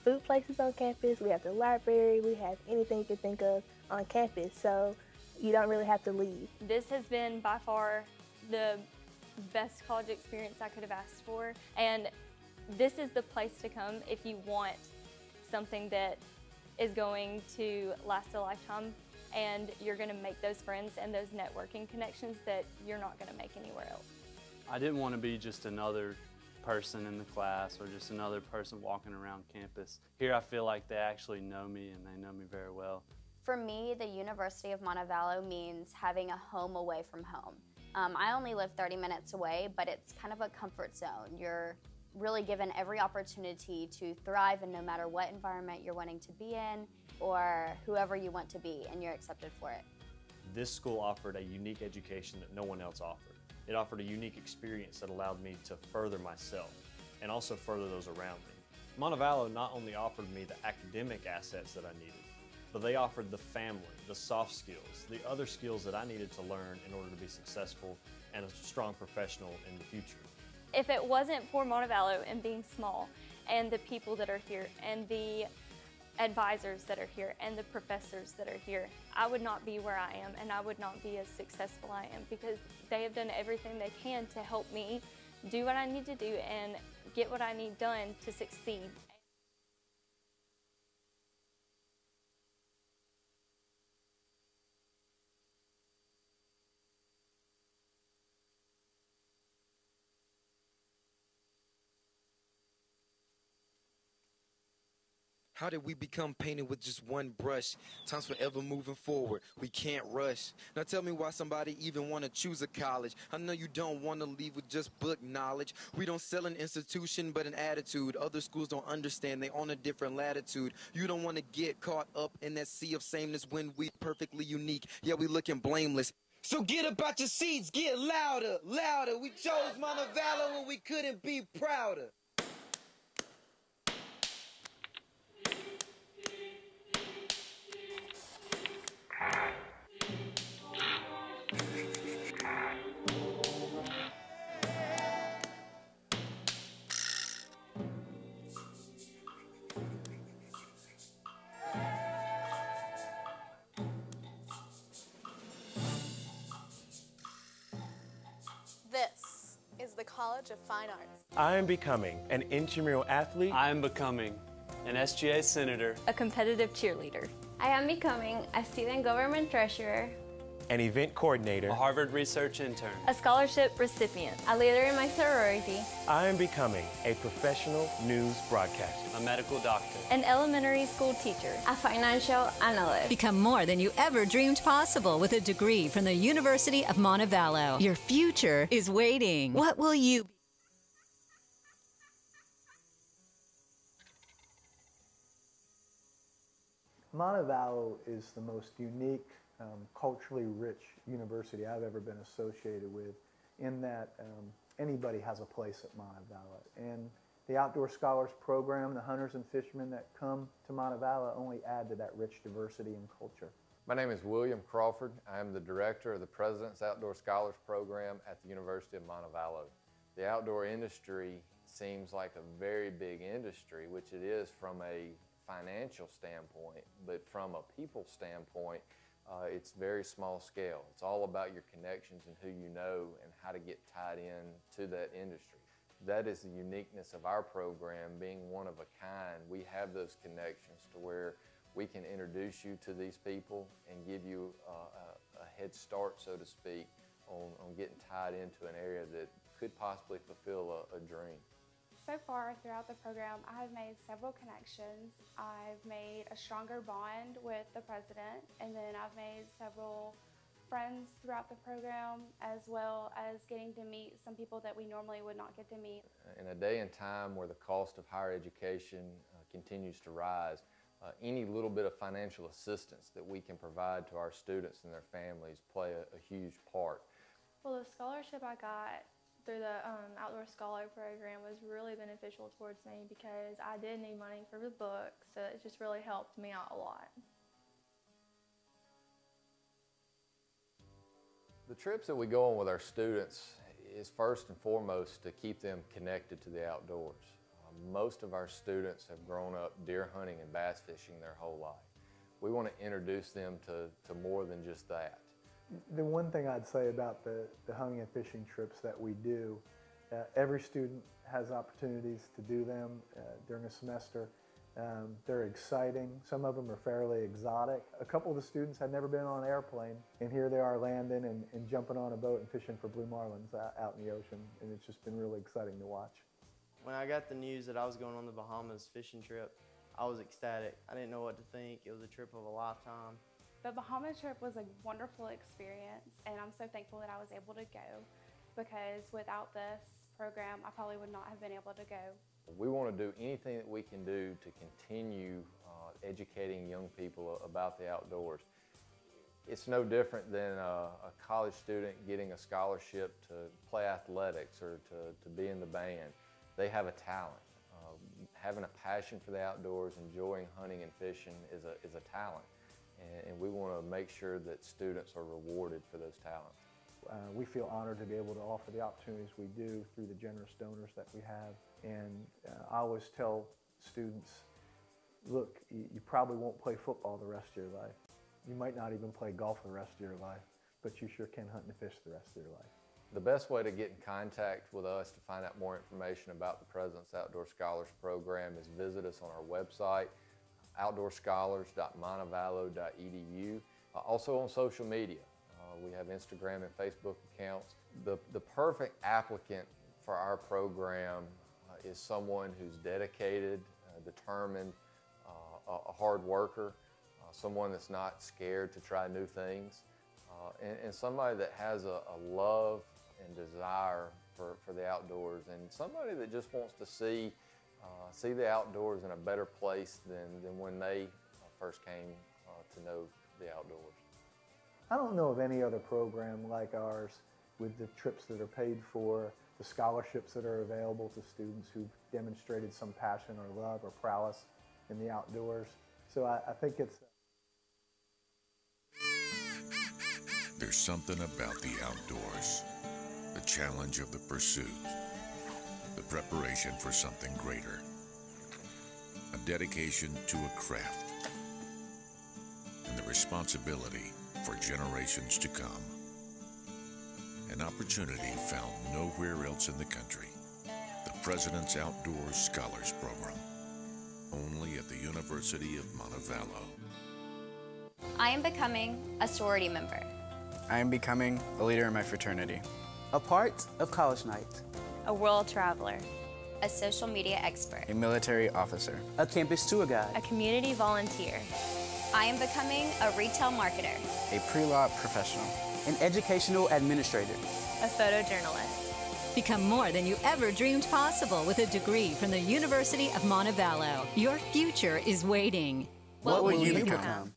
food places on campus, we have the library, we have anything you can think of on campus, so you don't really have to leave. This has been by far the best college experience I could have asked for, and this is the place to come if you want something that is going to last a lifetime and you're going to make those friends and those networking connections that you're not going to make anywhere else. I didn't want to be just another person in the class or just another person walking around campus. Here I feel like they actually know me and they know me very well. For me, the University of Montevallo means having a home away from home. I only live 30 minutes away, but it's kind of a comfort zone. You're really given every opportunity to thrive in no matter what environment you're wanting to be in or whoever you want to be, and you're accepted for it. This school offered a unique education that no one else offered. It offered a unique experience that allowed me to further myself and also further those around me. Montevallo not only offered me the academic assets that I needed, but they offered the family, the soft skills, the other skills that I needed to learn in order to be successful and a strong professional in the future. If it wasn't for Montevallo and being small and the people that are here and the advisors that are here and the professors that are here, I would not be where I am and I would not be as successful I am because they have done everything they can to help me do what I need to do and get what I need done to succeed. How did we become painted with just one brush? Time's forever moving forward. We can't rush. Now tell me why somebody even want to choose a college. I know you don't want to leave with just book knowledge. We don't sell an institution but an attitude. Other schools don't understand. They on a different latitude. You don't want to get caught up in that sea of sameness when we perfectly unique. Yeah, we looking blameless. So get up out your seats. Get louder, louder. We chose Montevallo and we couldn't be prouder. College of Fine Arts. I am becoming an intramural athlete. I am becoming an SGA senator, a competitive cheerleader. I am becoming a student government treasurer, an event coordinator, a Harvard research intern, a scholarship recipient, a leader in my sorority. I am becoming a professional news broadcaster, a medical doctor, an elementary school teacher, a financial analyst. Become more than you ever dreamed possible with a degree from the University of Montevallo. Your future is waiting. What will you be? Montevallo is the most unique, culturally rich university I've ever been associated with, in that anybody has a place at Montevallo. And the Outdoor Scholars Program, the hunters and fishermen that come to Montevallo only add to that rich diversity and culture. My name is William Crawford. I am the director of the President's Outdoor Scholars Program at the University of Montevallo. The outdoor industry seems like a very big industry, which it is from a financial standpoint, but from a people standpoint, it's very small scale. It's all about your connections and who you know and how to get tied in to that industry. That is the uniqueness of our program, being one of a kind. We have those connections to where we can introduce you to these people and give you a head start, so to speak, on getting tied into an area that could possibly fulfill a dream. So far throughout the program, I have made several connections. I've made a stronger bond with the president, and then I've made several friends throughout the program, as well as getting to meet some people that we normally would not get to meet. In a day and time where the cost of higher education continues to rise, any little bit of financial assistance that we can provide to our students and their families play a huge part. Well, the scholarship I got through the Outdoor Scholar Program was really beneficial towards me because I did need money for the book, so it just really helped me out a lot. The trips that we go on with our students is first and foremost to keep them connected to the outdoors. Most of our students have grown up deer hunting and bass fishing their whole life. We want to introduce them to more than just that. The one thing I'd say about the hunting and fishing trips that we do, every student has opportunities to do them during a semester. They're exciting. Some of them are fairly exotic. A couple of the students had never been on an airplane, and here they are landing and jumping on a boat and fishing for blue marlins out in the ocean, and it's just been really exciting to watch. When I got the news that I was going on the Bahamas fishing trip, I was ecstatic. I didn't know what to think. It was a trip of a lifetime. The Bahamas trip was a wonderful experience, and I'm so thankful that I was able to go, because without this program, I probably would not have been able to go. We want to do anything that we can do to continue educating young people about the outdoors. It's no different than a college student getting a scholarship to play athletics or to be in the band. They have a talent. Having a passion for the outdoors, enjoying hunting and fishing is a talent. And we want to make sure that students are rewarded for those talents. We feel honored to be able to offer the opportunities we do through the generous donors that we have. And I always tell students, look, you probably won't play football the rest of your life. You might not even play golf the rest of your life, but you sure can hunt and fish the rest of your life. The best way to get in contact with us to find out more information about the President's Outdoor Scholars Program is visit us on our website, outdoorscholars.montevallo.edu. Also on social media. We have Instagram and Facebook accounts. The perfect applicant for our program is someone who's dedicated, determined, a hard worker, someone that's not scared to try new things, and somebody that has a love and desire for the outdoors, and somebody that just wants to see the outdoors in a better place than when they first came to know the outdoors. I don't know of any other program like ours with the trips that are paid for, the scholarships that are available to students who've demonstrated some passion or love or prowess in the outdoors. So I think it's... There's something about the outdoors, the challenge of the pursuit, the preparation for something greater, a dedication to a craft, and the responsibility for generations to come. an opportunity found nowhere else in the country. The President's Outdoors Scholars Program, only at the University of Montevallo. I am becoming a sorority member. I am becoming a leader in my fraternity. A part of college night. A world traveler. A social media expert. A military officer. A campus tour guide. A community volunteer. I am becoming a retail marketer. A pre-law professional. An educational administrator. A photojournalist. Become more than you ever dreamed possible with a degree from the University of Montevallo. Your future is waiting. What will you become?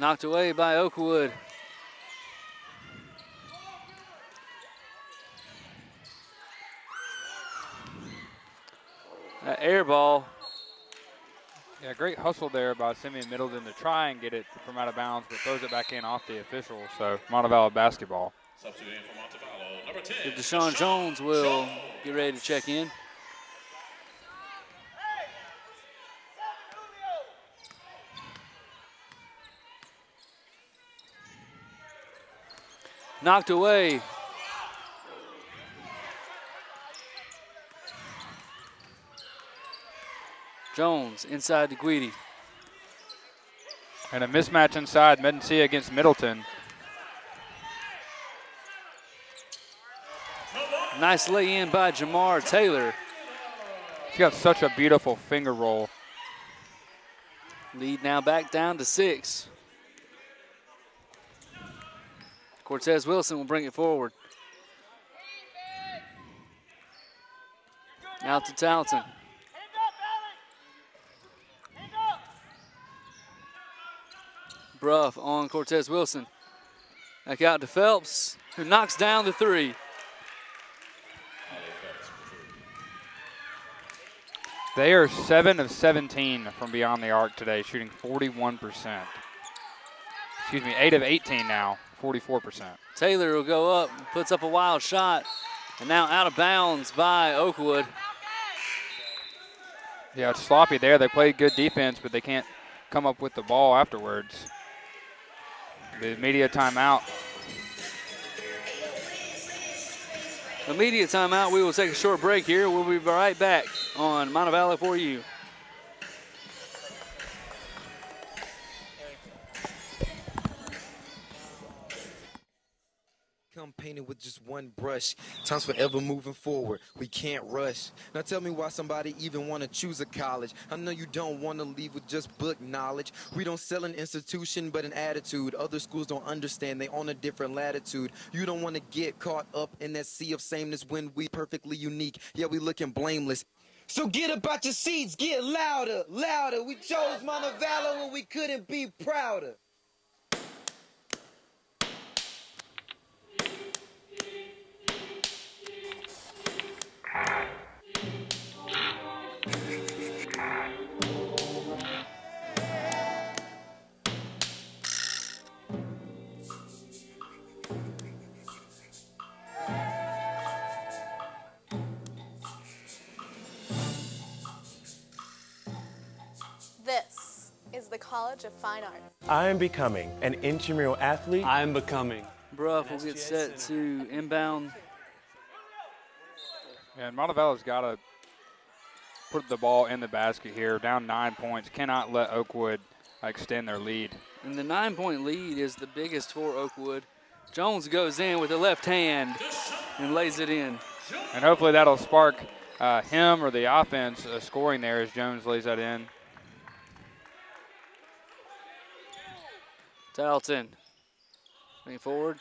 Knocked away by Oakwood. Air ball. Yeah, great hustle there by Simeon Middleton to try and get it from out of bounds, but throws it back in off the official. So Montevallo basketball. Substituting for Montevallo, number 10. Deshaun Jones will get ready to check in. Knocked away. Jones inside to Guidi. And a mismatch inside, Medencia against Middleton. Nice lay in by Jamar Taylor. He's got such a beautiful finger roll. Lead now back down to 6. Cortez Wilson will bring it forward. Out to Townsend. Bruff on Cortez Wilson. Back out to Phelps, who knocks down the 3. They are 7 of 17 from beyond the arc today, shooting 41%. Excuse me, 8 of 18 now, 44%. Taylor will go up, puts up a wild shot, and now out of bounds by Oakwood. Yeah, it's sloppy there. They played good defense, but they can't come up with the ball afterwards. The immediate timeout. Immediate timeout. We will take a short break here. We'll be right back on Montevallo for you. Come painted with just one brush. Time's forever moving forward. We can't rush. Now tell me why somebody even want to choose a college. I know you don't want to leave with just book knowledge. We don't sell an institution but an attitude. Other schools don't understand. They on a different latitude. You don't want to get caught up in that sea of sameness when we perfectly unique. Yeah, we looking blameless. So get up out your seats. Get louder, louder. We chose Montevallo and we couldn't be prouder. This is the College of Fine Arts. I am becoming an intramural athlete. I am becoming. Bruff will get set to inbound. And Montevallo's got to put the ball in the basket here. Down 9 points. Cannot let Oakwood extend their lead. And the 9-point lead is the biggest for Oakwood. Jones goes in with the left hand and lays it in. And hopefully that'll spark him or the offense scoring there as Jones lays that in. Tarleton bring it forward.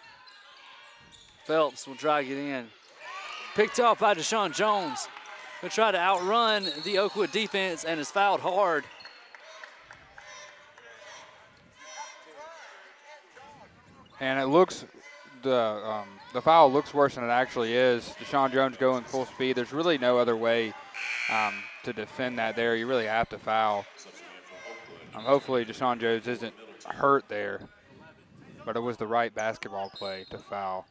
Phelps will drag it in. Picked off by Deshaun Jones. He'll try to outrun the Oakwood defense and is fouled hard. And it looks, the foul looks worse than it actually is. Deshaun Jones going full speed. There's really no other way to defend that there. You really have to foul. Hopefully Deshaun Jones isn't hurt there, but it was the right basketball play to foul.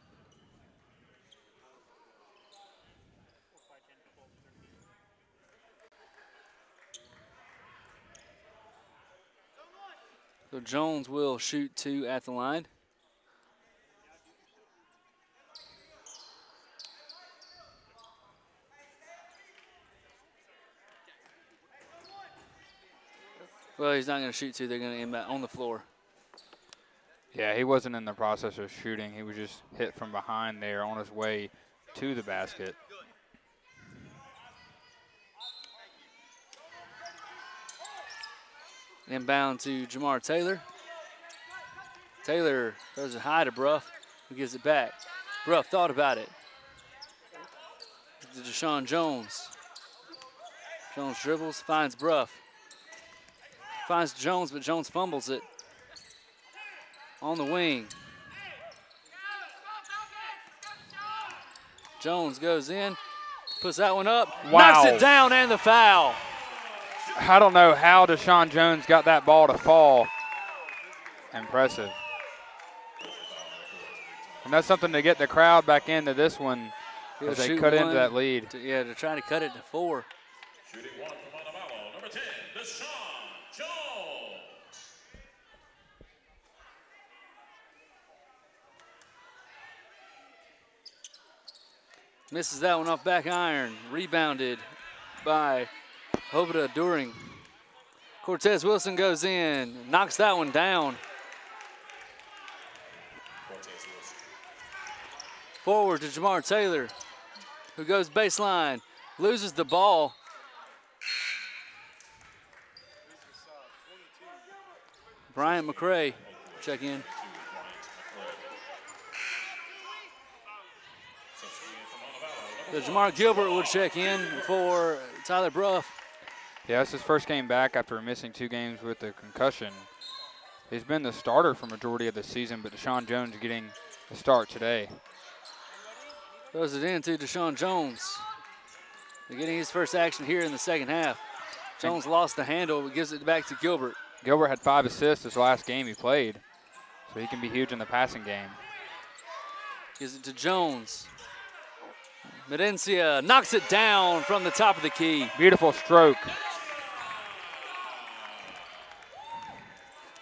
So Jones will shoot 2 at the line. Well, he's not going to shoot 2. They're going to inbound on the floor. Yeah, he wasn't in the process of shooting. He was just hit from behind there on his way to the basket. Inbound to Jamar Taylor. Taylor throws it high to Bruff, who gives it back. Bruff thought about it. To Deshaun Jones. Jones dribbles, finds Bruff. Finds Jones, but Jones fumbles it. on the wing. Jones goes in, puts that one up, Wow. knocks it down, and the foul. I don't know how Deshaun Jones got that ball to fall. Impressive. And that's something to get the crowd back into this one as they cut into that lead. To try to cut it to 4. Shooting one from Montevallo, number 10, Deshaun Jones. Misses that one off back iron. Rebounded by Hobita During. Cortez Wilson goes in, knocks that one down. Forward to Jamar Taylor, who goes baseline, loses the ball. Bryant McCray, check in. So Jamar Gilbert will check in for Tyler Bruff. Yeah, it's his first game back after missing 2 games with a concussion. He's been the starter for majority of the season, but Deshaun Jones getting the start today. Throws it in to Deshaun Jones. They're getting his first action here in the second half. Jones lost the handle, but gives it back to Gilbert. Gilbert had 5 assists this last game he played, so he can be huge in the passing game. Gives it to Jones. Medencia knocks it down from the top of the key. Beautiful stroke.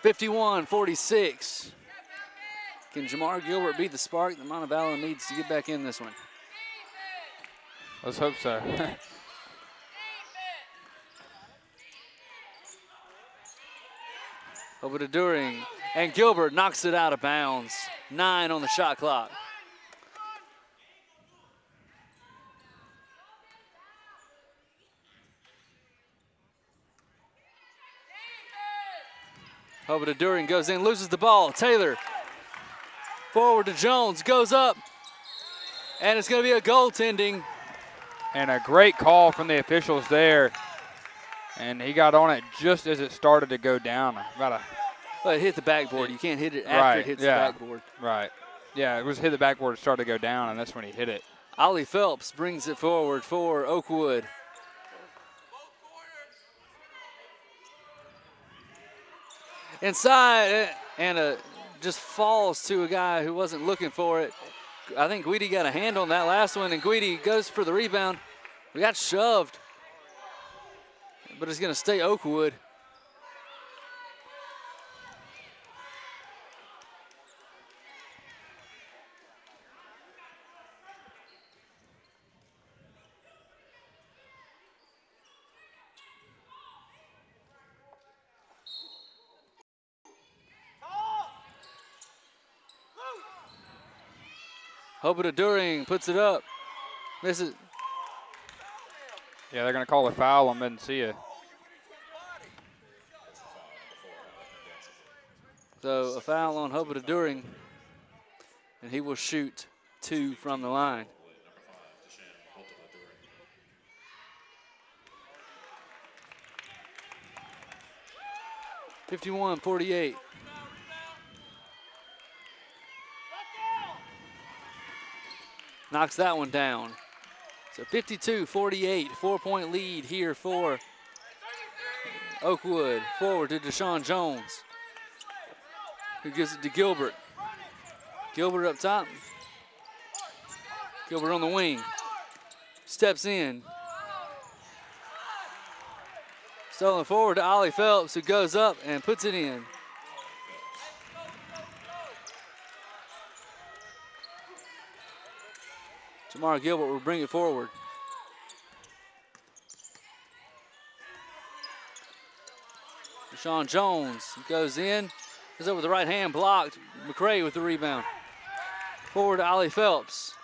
51-46. Can Jamar Gilbert be the spark that Montevallo needs to get back in this one? Let's hope so. Over to During, and Gilbert knocks it out of bounds. 9 on the shot clock. Over to During, goes in, loses the ball. Taylor, forward to Jones, goes up, and it's going to be a goaltending. And a great call from the officials there. And he got on it just as it started to go down. Well, it hit the backboard. You can't hit it after it hits the backboard. Right. Yeah, it was hit the backboard, it started to go down, and that's when he hit it. Ollie Phelps brings it forward for Oakwood. Inside, and just falls to a guy who wasn't looking for it. I think Guidi got a hand on that last one, and Guidi goes for the rebound. We got shoved, but it's going to stay Oakwood. Hobita During puts it up. Misses. Yeah, they're going to call a foul on Medencia. So a foul on Hobita During, and he will shoot 2 from the line. (51-48). Knocks that one down. So 52-48, 4-point lead here for Oakwood. Forward to Deshaun Jones, who gives it to Gilbert. Gilbert up top. Gilbert on the wing. Steps in. Stolen forward to Ollie Phelps, who goes up and puts it in. Jamar Gilbert will bring it forward. Deshaun Jones goes in, goes up with the right hand, blocked. McCray with the rebound. Forward to Ollie Phelps.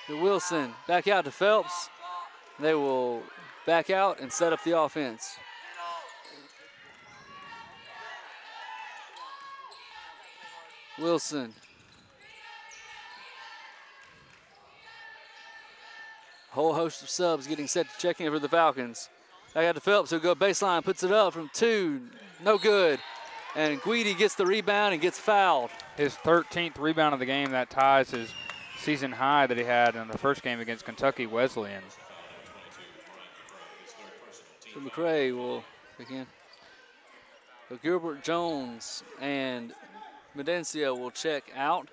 To Wilson, back out to Phelps. They will back out and set up the offense. Wilson. Whole host of subs getting set to check in for the Falcons. Back out to Phelps, who'll go baseline, puts it up from 2. No good. And Guidi gets the rebound and gets fouled. His 13th rebound of the game. That ties his season high that he had in the first game against Kentucky Wesleyan. So McCray will begin. So Gilbert Jones and Medencia will check out.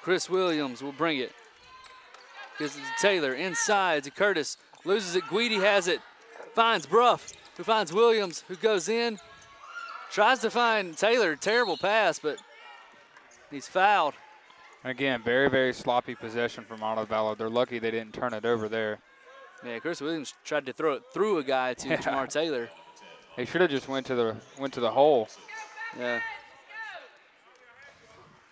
Chris Williams will bring it. Gives it to Taylor, inside to Curtis. Loses it, Guidi has it. Finds Bruff, who finds Williams, who goes in. Tries to find Taylor, terrible pass, but he's fouled. Again, very, very sloppy possession from Montevallo. They're lucky they didn't turn it over there. Yeah, Chris Williams tried to throw it through a guy to Jamar Taylor. He should have just went to the hole. Yeah.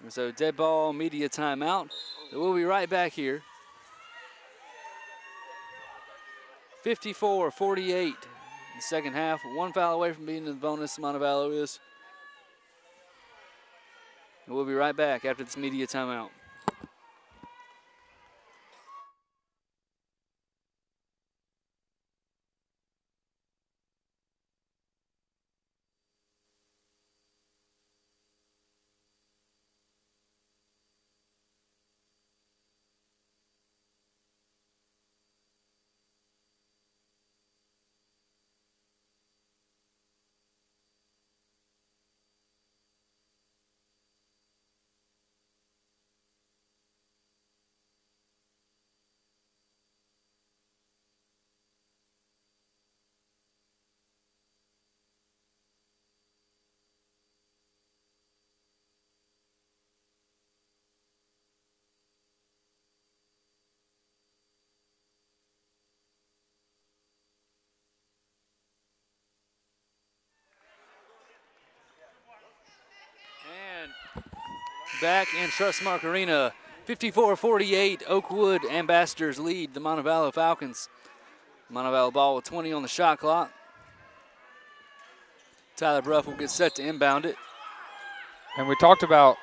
So dead ball, media timeout. We'll be right back here. 54-48 in the second half. One foul away from being in the bonus, Montevallo is. And we'll be right back after this media timeout. Back in Trustmark Arena, 54-48, Oakwood Ambassadors lead the Montevallo Falcons. Montevallo ball with 20 on the shot clock. Tyler Bruff will get set to inbound it. And we talked about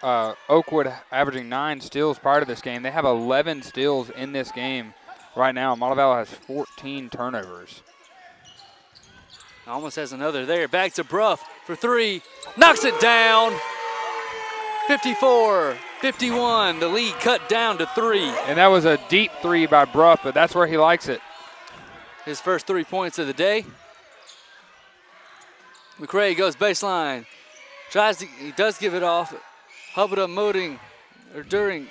Oakwood averaging 9 steals prior to this game. They have 11 steals in this game right now. Montevallo has 14 turnovers. Almost has another there. Back to Bruff for 3. Knocks it down. 54-51. The lead cut down to 3. And that was a deep 3 by Bruff, but that's where he likes it. His first 3 points of the day. McCray goes baseline. He does give it off. Hubbard Moding, or during.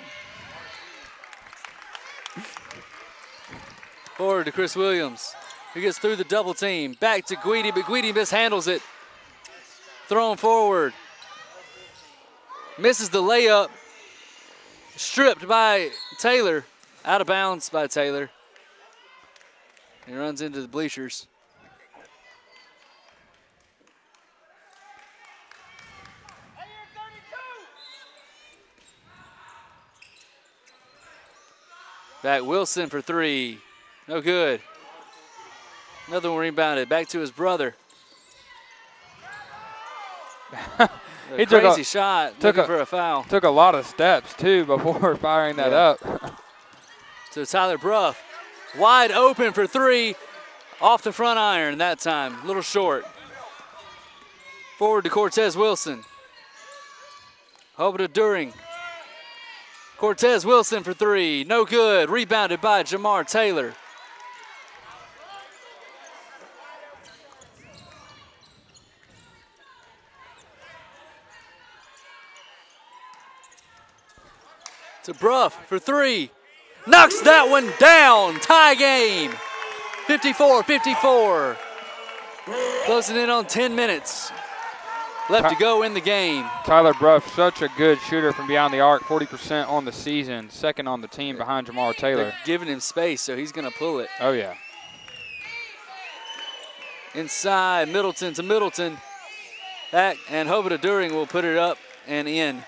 Forward to Chris Williams. He gets through the double team. Back to Guidi, but Guidi mishandles it. Thrown forward. Misses the layup. Stripped by Taylor. Out of bounds by Taylor. He runs into the bleachers. Back Wilson for 3. No good. Another one rebounded. Back to his brother. He crazy shot. Looking for a foul. Took a lot of steps, too, before firing that up. So Tyler Bruff, wide open for 3. Off the front iron that time. A little short. Forward to Cortez Wilson. Over to During. Cortez Wilson for 3. No good. Rebounded by Jamar Taylor. To Bruff for 3. Knocks that one down. Tie game. 54-54. Closing in on 10 minutes left to go in the game. Tyler Bruff, such a good shooter from beyond the arc, 40% on the season, second on the team behind Jamar Taylor. They're giving him space, so he's going to pull it. Oh, yeah. Inside, Middleton to Middleton. Back, and Hobart During will put it up and in.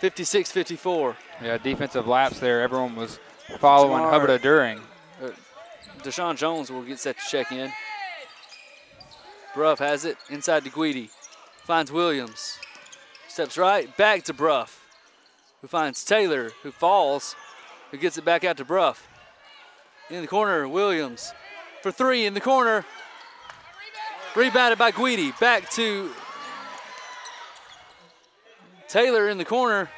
56-54. Yeah, defensive lapse there. Everyone was following Hobart During. Deshaun Jones will get set to check in. Bruff has it inside to Guidi. Finds Williams. Steps right, back to Bruff, who finds Taylor, who falls, who gets it back out to Bruff. In the corner, Williams for three in the corner. Rebounded by Guidi. Back to Taylor in the corner.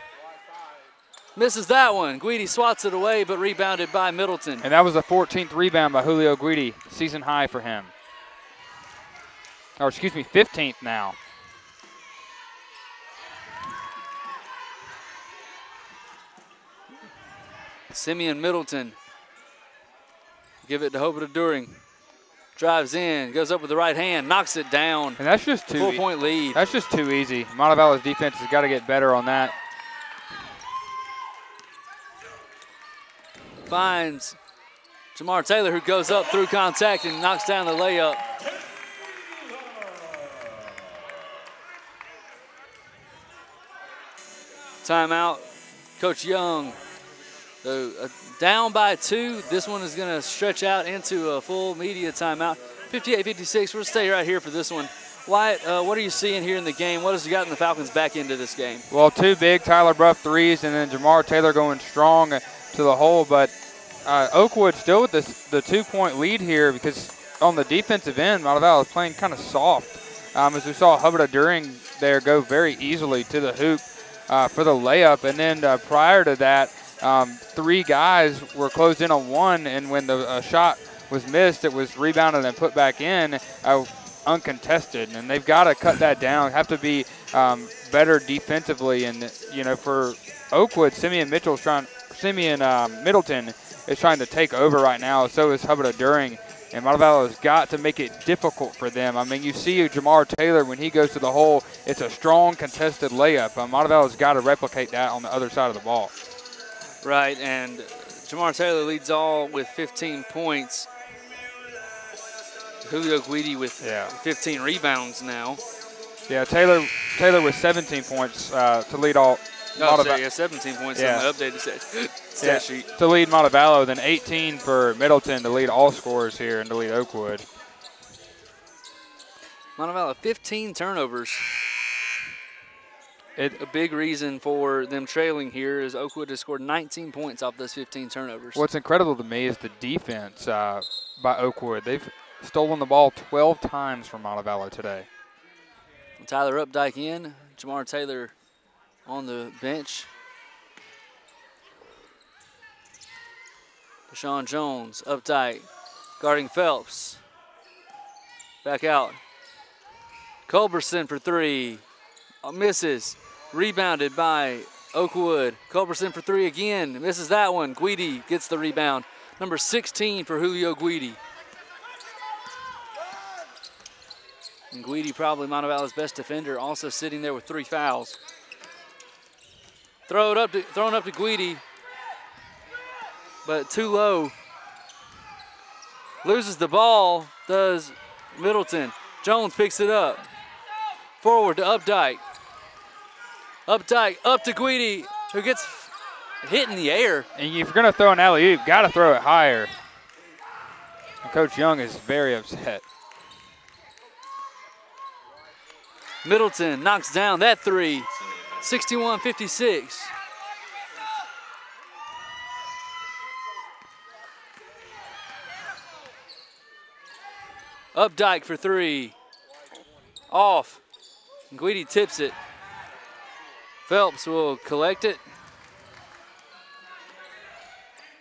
Misses that one. Guidi swats it away, but rebounded by Middleton. And that was the 14th rebound by Julio Guidi, season high for him. Or excuse me, 15th now. Simeon Middleton. Give it to Hobart During. Drives in, goes up with the right hand, knocks it down. And that's just too 4-point lead. That's just too easy. Montevallo's defense has got to get better on that. Finds Jamar Taylor, who goes up through contact and knocks down the layup. Timeout, Coach Young. So down by 2. This one is going to stretch out into a full media timeout. 58-56. We'll stay right here for this one. Wyatt, what are you seeing here in the game? What has gotten the Falcons back into this game? Well, 2 big Tyler Bruff threes, and then Jamar Taylor going strong to the hole. But Oakwood still with the 2-point lead here because on the defensive end, Montevallo is playing kind of soft. As we saw Hubbard During there go very easily to the hoop for the layup. And then prior to that, 3 guys were closed in on 1, and when the shot was missed, it was rebounded and put back in uncontested. And they've got to cut that down, have to be better defensively. And, you know, for Oakwood, Simeon Middleton is trying to take over right now. So is Hubbard During. And Montevallo has got to make it difficult for them. I mean, you see Jamar Taylor, when he goes to the hole, it's a strong contested layup. Montevallo's got to replicate that on the other side of the ball. Right, and Jamar Taylor leads all with 15 points. Julio Guidi with 15 rebounds now. Yeah, Taylor with 17 points to lead all. Oh, so 17 points on the updated stat sheet. To lead Montevallo, then 18 for Middleton to lead all scorers here and to lead Oakwood. Montevallo, 15 turnovers. A big reason for them trailing here is Oakwood has scored 19 points off those 15 turnovers. What's incredible to me is the defense by Oakwood. They've stolen the ball 12 times from Montevallo today. Tyler Updike in, Jamar Taylor on the bench. Deshaun Jones, Updike, guarding Phelps. Back out. Culberson for 3. Misses. Rebounded by Oakwood. Culberson for 3 again. Misses that one. Guidi gets the rebound. Number 16 for Julio Guidi. And Guidi, probably Montevallo's best defender, also sitting there with 3 fouls. Thrown up to Guidi, but too low. Loses the ball, does Middleton. Jones picks it up. Forward to Updike. Updike up to Guidi, who gets hit in the air. And if you're going to throw an alley-oop, got to throw it higher. And Coach Young is very upset. Middleton knocks down that 3. 61-56. Updike for 3. Off. Guidi tips it. Phelps will collect it.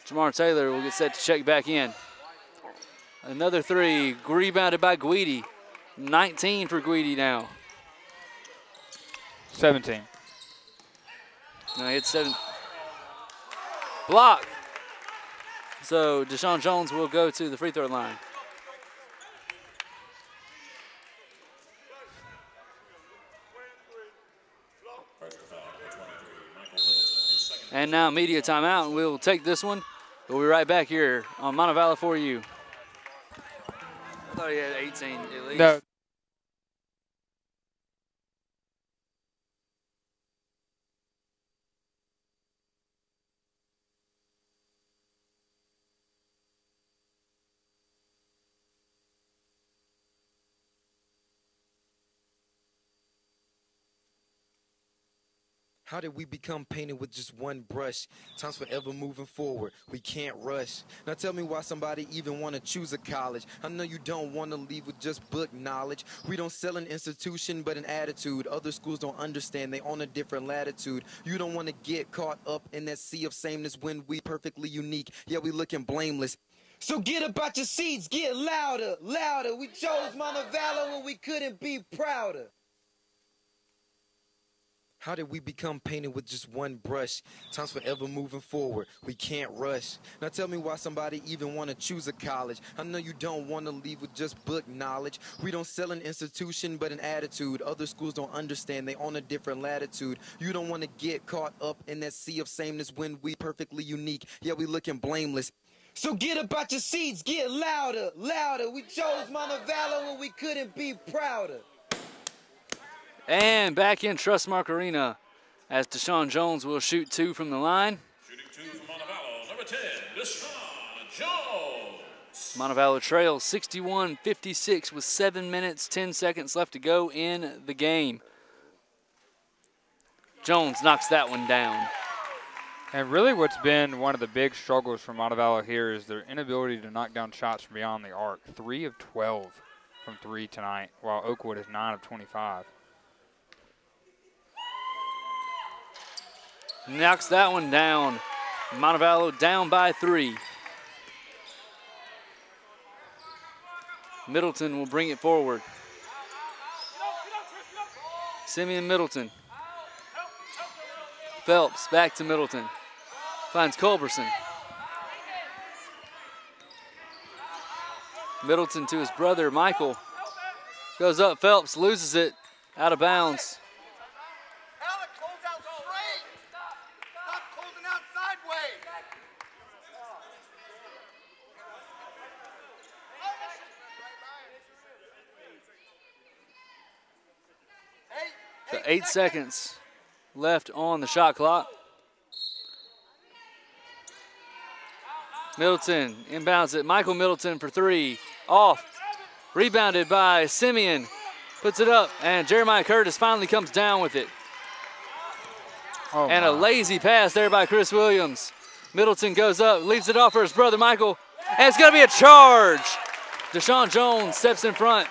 Jamar Taylor will get set to check back in. Another 3, rebounded by Guidi. 19 for Guidi now. 17. No, it's 7. Block. So Deshaun Jones will go to the free throw line. And now media timeout, and we'll take this one. We'll be right back here on Montevallo for you. I thought he had 18 at least. No. How did we become painted with just one brush? Time's forever moving forward. We can't rush. Now tell me why somebody even want to choose a college. I know you don't want to leave with just book knowledge. We don't sell an institution, but an attitude. Other schools don't understand. They on a different latitude. You don't want to get caught up in that sea of sameness when we perfectly unique. Yeah, we looking blameless. So get about your seats, get louder, louder. We chose Montevallo when we couldn't be prouder. How did we become painted with just one brush? Time's forever moving forward. We can't rush. Now tell me why somebody even want to choose a college. I know you don't want to leave with just book knowledge. We don't sell an institution, but an attitude. Other schools don't understand. They on a different latitude. You don't want to get caught up in that sea of sameness when we perfectly unique. Yeah, we looking blameless. So get about your seats, get louder, louder. We chose Montevallo when we couldn't be prouder. And back in Trustmark Arena as Deshaun Jones will shoot 2 from the line. Shooting 2 from Montevallo, number 10, Deshaun Jones. Montevallo trails 61-56 with 7 minutes, 10 seconds left to go in the game. Jones knocks that one down. And really what's been one of the big struggles for Montevallo here is their inability to knock down shots from beyond the arc. 3 of 12 from 3 tonight, while Oakwood is 9 of 25. Knocks that one down. Montevallo down by 3. Middleton will bring it forward. Simeon Middleton. Phelps back to Middleton. Finds Culberson. Middleton to his brother, Michael. Goes up, Phelps loses it, out of bounds. So 8 seconds left on the shot clock. Middleton inbounds it. Michael Middleton for 3. Off. Rebounded by Simeon. Puts it up, and Jeremiah Curtis finally comes down with it. Oh, and a lazy pass there by Chris Williams. Middleton goes up, leaves it off for his brother Michael, and it's going to be a charge. Deshaun Jones steps in front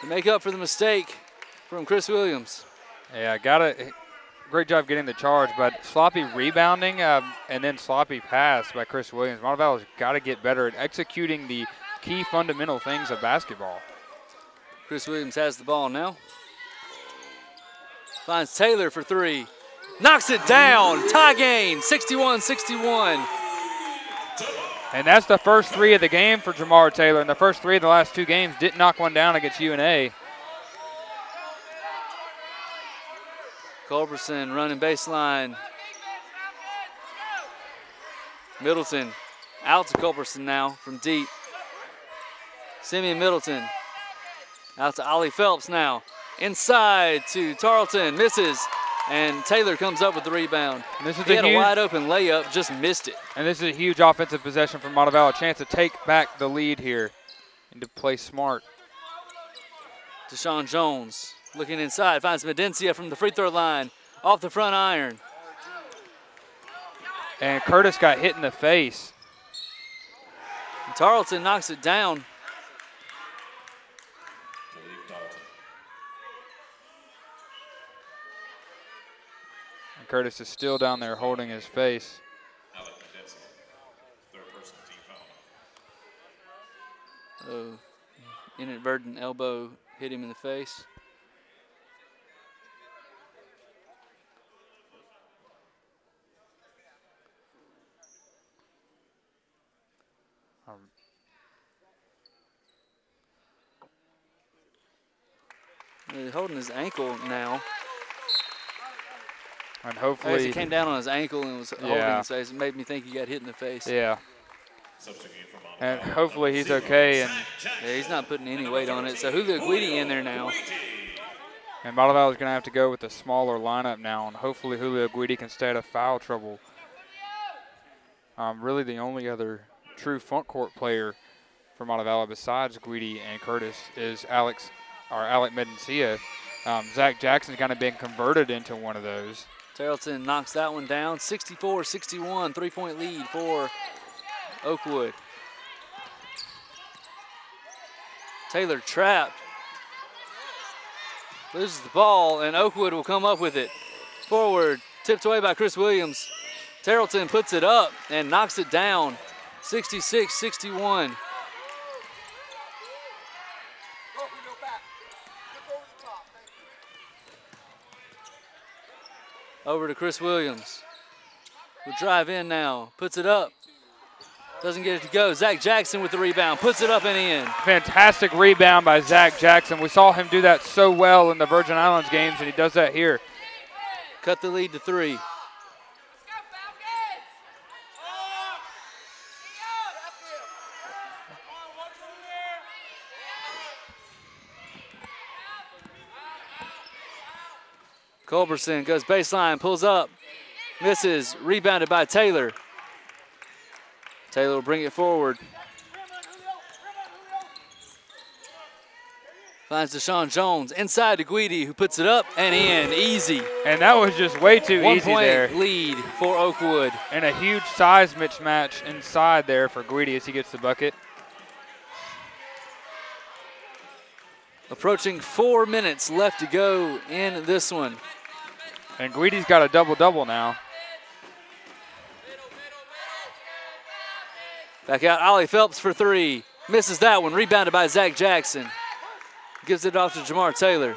to make up for the mistake from Chris Williams. Yeah, great job getting the charge, but sloppy rebounding and then sloppy pass by Chris Williams. Montevallo's got to get better at executing the key fundamental things of basketball. Chris Williams has the ball now. Finds Taylor for 3. Knocks it down. Tie game, 61-61. And that's the first 3 of the game for Jamar Taylor. And the first 3 of the last 2 games didn't knock one down against UNA. Culberson running baseline. Middleton out to Culberson now from deep. Simeon Middleton out to Ollie Phelps now. Inside to Tarleton, misses, and Taylor comes up with the rebound. And this is he had a wide open layup, just missed it. And this is a huge offensive possession for Montevallo. A chance to take back the lead here and to play smart. Deshaun Jones looking inside, finds Medencia from the free throw line, off the front iron. And Curtis got hit in the face. And Tarleton knocks it down. And Curtis is still down there holding his face. Oh, inadvertent elbow hit him in the face. He's holding his ankle now. And hopefully as he came down on his ankle and was holding his face, it made me think he got hit in the face. Yeah. And hopefully he's okay. And yeah, he's not putting any weight on it. So Julio Guidi in there now. And Montevallo is going to have to go with a smaller lineup now, and hopefully Julio Guidi can stay out of foul trouble. Really the only other true front court player for Montevallo besides Guidi and Curtis is Alec Medencia. Zach Jackson's kind of been converted into one of those. Tarleton knocks that one down. 64-61, 3-point lead for Oakwood. Taylor trapped. Loses the ball, and Oakwood will come up with it. Forward, tipped away by Chris Williams. Tarleton puts it up and knocks it down. 66-61. Over to Chris Williams. Will drive in now, puts it up. Doesn't get it to go. Zach Jackson with the rebound, puts it up and in. Fantastic rebound by Zach Jackson. We saw him do that so well in the Virgin Islands games, and he does that here. Cut the lead to 3. Culberson goes baseline, pulls up, misses, rebounded by Taylor. Taylor will bring it forward. Finds Deshaun Jones inside to Guidi, who puts it up and in, easy. And that was just way too easy there. 1 point lead for Oakwood. And a huge size mismatch inside there for Guidi as he gets the bucket. Approaching 4 minutes left to go in this one. And Guidi's got a double-double now. Back out, Ollie Phelps for 3. Misses that one, rebounded by Zach Jackson. Gives it off to Jamar Taylor.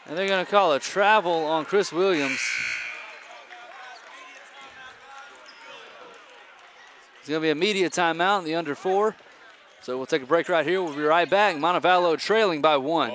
And they're gonna call a travel on Chris Williams. It's gonna be a media timeout in the under 4. So we'll take a break right here. We'll be right back. Montevallo trailing by 1.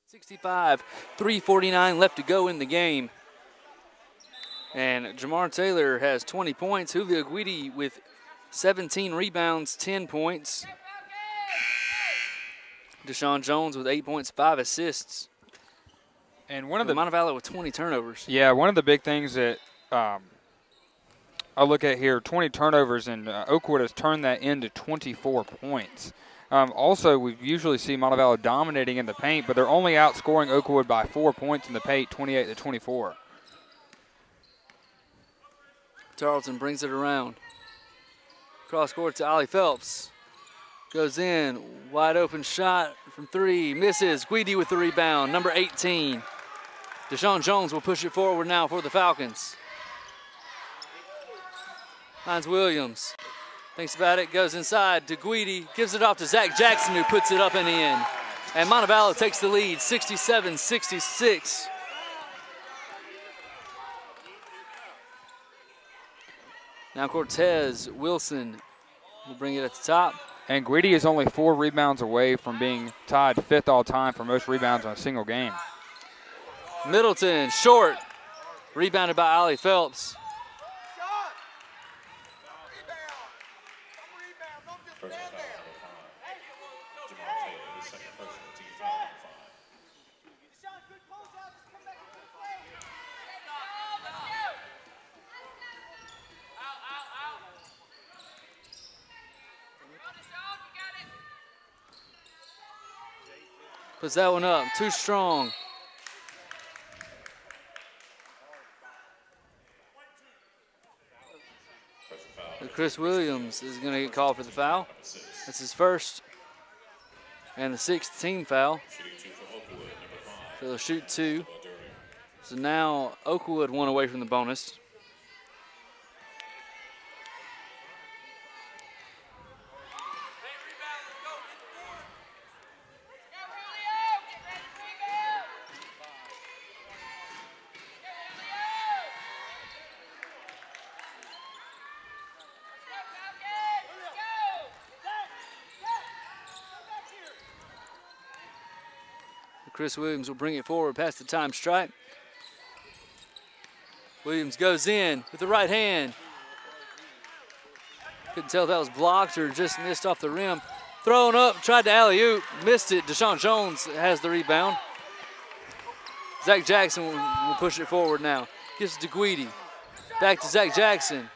65, 3:49 left to go in the game. And Jamar Taylor has 20 points. Julio Guidi with 17 rebounds, 10 points. Deshaun Jones with 8 points, 5 assists. And one of the Montevallo with 20 turnovers. Yeah, one of the big things that I look at here, 20 turnovers, and Oakwood has turned that into 24 points. Also, we usually see Montevallo dominating in the paint, but they're only outscoring Oakwood by 4 points in the paint, 28-24. Tarleton brings it around. Cross court to Ollie Phelps. Goes in, wide open shot from 3, misses. Guidi with the rebound, number 18. Deshaun Jones will push it forward now for the Falcons. Finds Williams. Thinks about it, goes inside to Guidi, gives it off to Zach Jackson, who puts it up and in. And Montevallo takes the lead, 67-66. Now Cortez Wilson will bring it at the top. And Guidi is only 4 rebounds away from being tied 5th all time for most rebounds in a single game. Middleton, short, rebounded by Ollie Phelps. Puts that one up, too strong. But Chris Williams is going to get called for the foul. That's his first and the 6th team foul. So they'll shoot 2. So now Oakwood 1 away from the bonus. Chris Williams will bring it forward past the time stripe. Williams goes in with the right hand. Couldn't tell if that was blocked or just missed off the rim. Thrown up, tried to alley-oop, missed it. Deshaun Jones has the rebound. Zach Jackson will push it forward now. Gives it to Guidi. Back to Zach Jackson.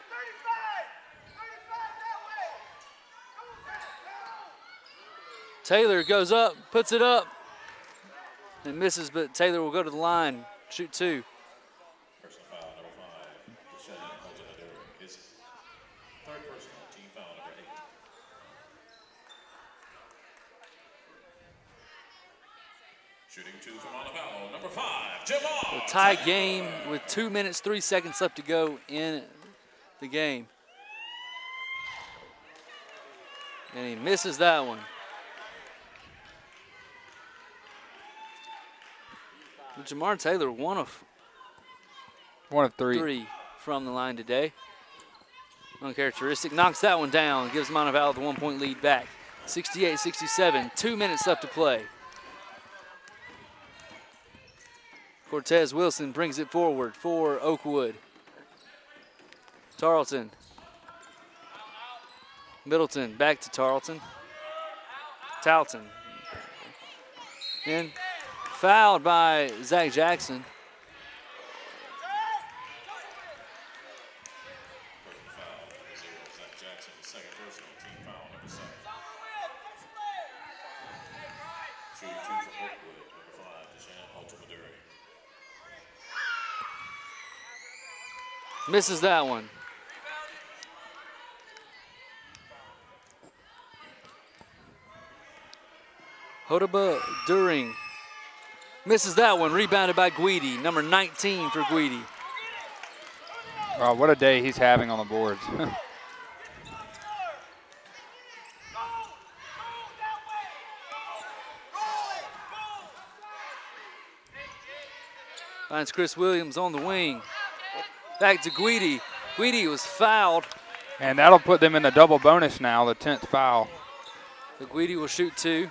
Taylor goes up, puts it up. And misses, but Taylor will go to the line, shoot 2. Personal foul number 5, Montevallo, his 3rd personal, team foul number 8. Shooting 2 from Montevallo, number 5, Jamal. A tie game with 2 minutes, 3 seconds left to go in the game. And he misses that one. Jamar Taylor, one of 3 from the line today. Uncharacteristic. Knocks that one down. Gives Montevallo the 1-point lead back. 68-67. 2 minutes left to play. Cortez Wilson brings it forward for Oakwood. Tarleton. Middleton back to Tarleton. Talton. And fouled by Zach Jackson. Zach Jackson, 2nd personal, team foul number 7. Shooting 2 for Oakwood, number 5, Deshaun Altamaduri. Misses that one. Hodaba During misses that one, rebounded by Guidi, number 19 for Guidi. Oh, what a day he's having on the boards. Finds Chris Williams on the wing. Back to Guidi. Guidi was fouled. And that'll put them in the double bonus now, the 10th foul. So Guidi will shoot 2.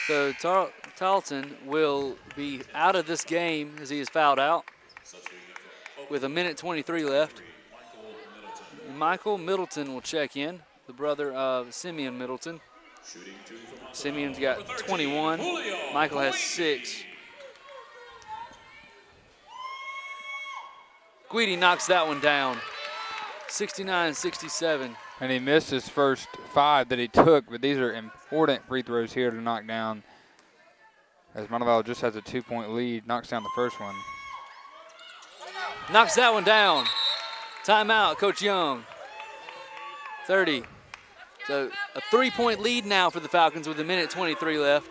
So Tarleton will be out of this game as he is fouled out with 1:23 left. Michael Middleton will check in, the brother of Simeon Middleton. Simeon's got 21. Michael has 6. Guidi knocks that one down, 69-67. And he missed his first 5 that he took, but these are important free throws here to knock down. As Montevallo just has a 2-point lead, knocks down the first one. Knocks that one down. Timeout, Coach Young. 30. So a 3-point lead now for the Falcons with 1:23 left.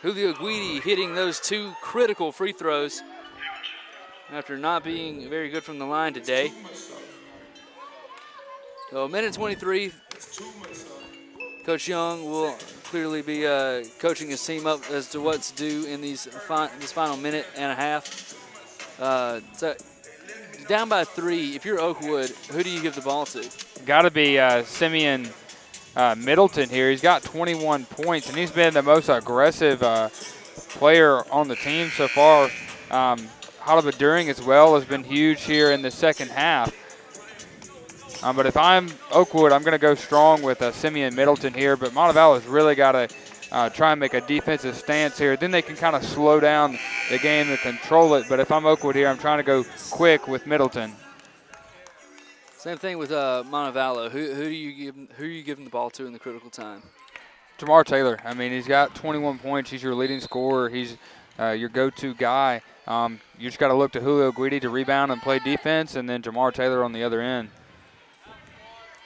Julio Guidi hitting those 2 critical free throws after not being very good from the line today. So 1:23. Coach Young will clearly be coaching his team up as to what to do in this final minute and a half. So down by 3, if you're Oakwood, who do you give the ball to? Got to be Simeon Middleton here. He's got 21 points, and he's been the most aggressive player on the team so far. Hodaba During as well has been huge here in the second half. But if I'm Oakwood, I'm going to go strong with Simeon Middleton here. But Montevallo's really got to try and make a defensive stance here. Then they can kind of slow down the game and control it. But if I'm Oakwood here, I'm trying to go quick with Middleton. Same thing with Montevallo. Who are you giving the ball to in the critical time? Jamar Taylor. I mean, he's got 21 points. He's your leading scorer. He's your go-to guy. You just got to look to Julio Guidi to rebound and play defense, and then Jamar Taylor on the other end.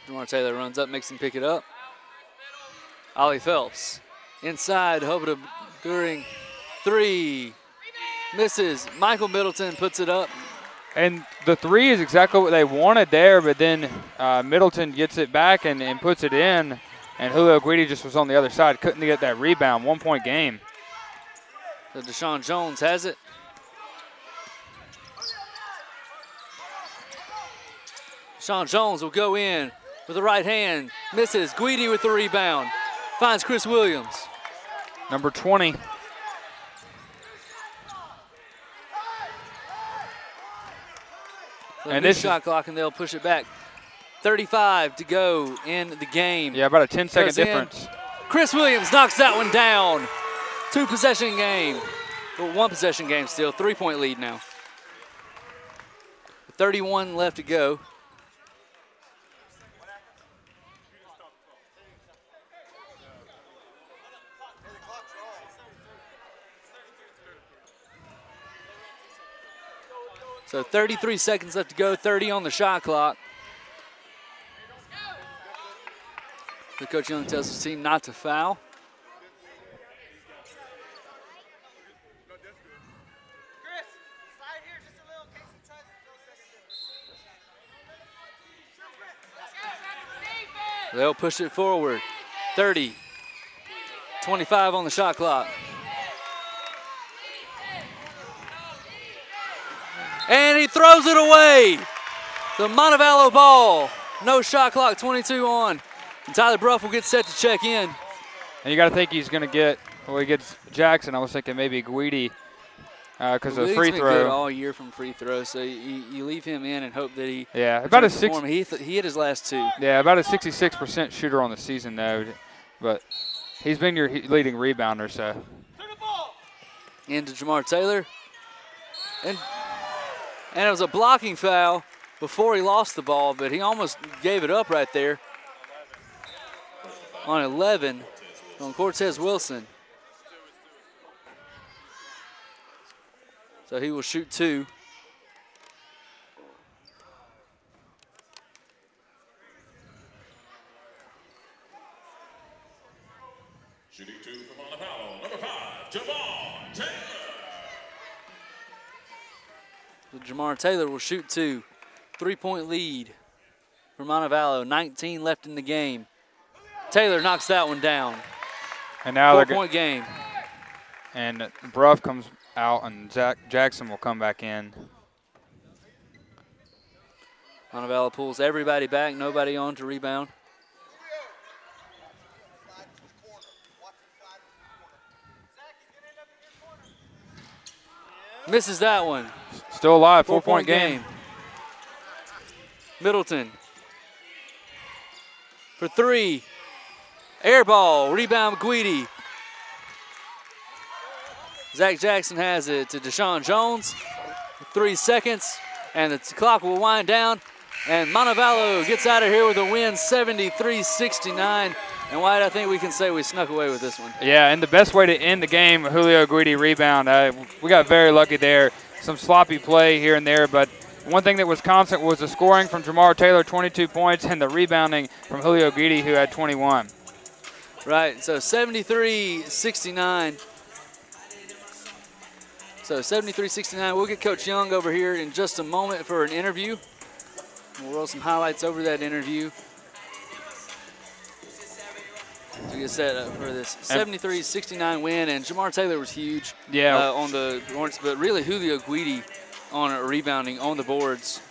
Jamar Taylor runs up, makes him pick it up. Ollie Phelps inside, Hobart during 3. Misses. Michael Middleton puts it up. And the 3 is exactly what they wanted there, but then Middleton gets it back and puts it in, and Julio Guidi just was on the other side. Couldn't get that rebound. 1-point game. So Deshaun Jones has it. Deshaun Jones will go in with the right hand. Misses. Guidi with the rebound. Finds Chris Williams. Number 20. So and this shot clock, and they'll push it back. 35 to go in the game. Yeah, about a 10-second difference. Chris Williams knocks that one down. 2-possession game. Well, 1-possession game still. 3-point lead now. 31 left to go. So 33 seconds left to go, 30 on the shot clock. The Coach Young tells his team not to foul. They'll push it forward. 30, 25 on the shot clock. And he throws it away. The Montevallo ball. No shot clock, 22 on. And Tyler Bruff will get set to check in. And you got to think he's going to get, well, he gets Jackson. I was thinking maybe Guidi because of the free throw. He's been good all year from free throws, so you leave him in and hope that he. Yeah, about a 6. He hit his last 2. Yeah, about a 66% shooter on the season though, but he's been your leading rebounder. So. Into Jamar Taylor, and it was a blocking foul before he lost the ball, but he almost gave it up right there. On 11, on Cortez Wilson. So he will shoot 2. Shooting 2 from Montevallo, number 5, Jamar Taylor. So Jamar Taylor will shoot 2. 3-point lead for Montevallo. 19 left in the game. Taylor knocks that one down. And now 4-point game. And Bruff comes out, and Jackson will come back in. Montevallo pulls everybody back, nobody on to rebound. Misses that one. Still alive, 4-point game. Middleton for 3. Air ball, rebound Guidi. Zach Jackson has it to Deshaun Jones. 3 seconds, and the clock will wind down. And Montevallo gets out of here with a win, 73-69. And Wyatt, I think we can say we snuck away with this one. Yeah, and the best way to end the game, Julio Guidi rebound. We got very lucky there. Some sloppy play here and there, but one thing that was constant was the scoring from Jamar Taylor, 22 points, and the rebounding from Julio Guidi, who had 21. Right, so 73-69. So 73-69. We'll get Coach Young over here in just a moment for an interview. We'll roll some highlights over that interview to get set up for this 73-69 win. And Jamar Taylor was huge on the boards, but really Julio Guidi on rebounding on the boards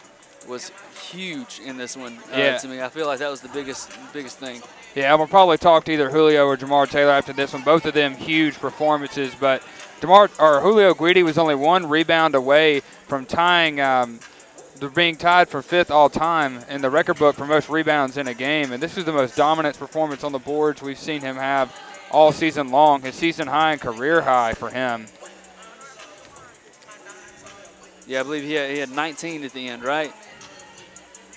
was huge in this one to me. I feel like that was the biggest thing. Yeah, we'll probably talk to either Julio or Jamar Taylor after this one. Both of them huge performances, but Julio Guidi was only 1 rebound away from tying, being tied for 5th all time in the record book for most rebounds in a game. And this is the most dominant performance on the boards we've seen him have all season long. His season high and career high for him. Yeah, I believe he had 19 at the end, right?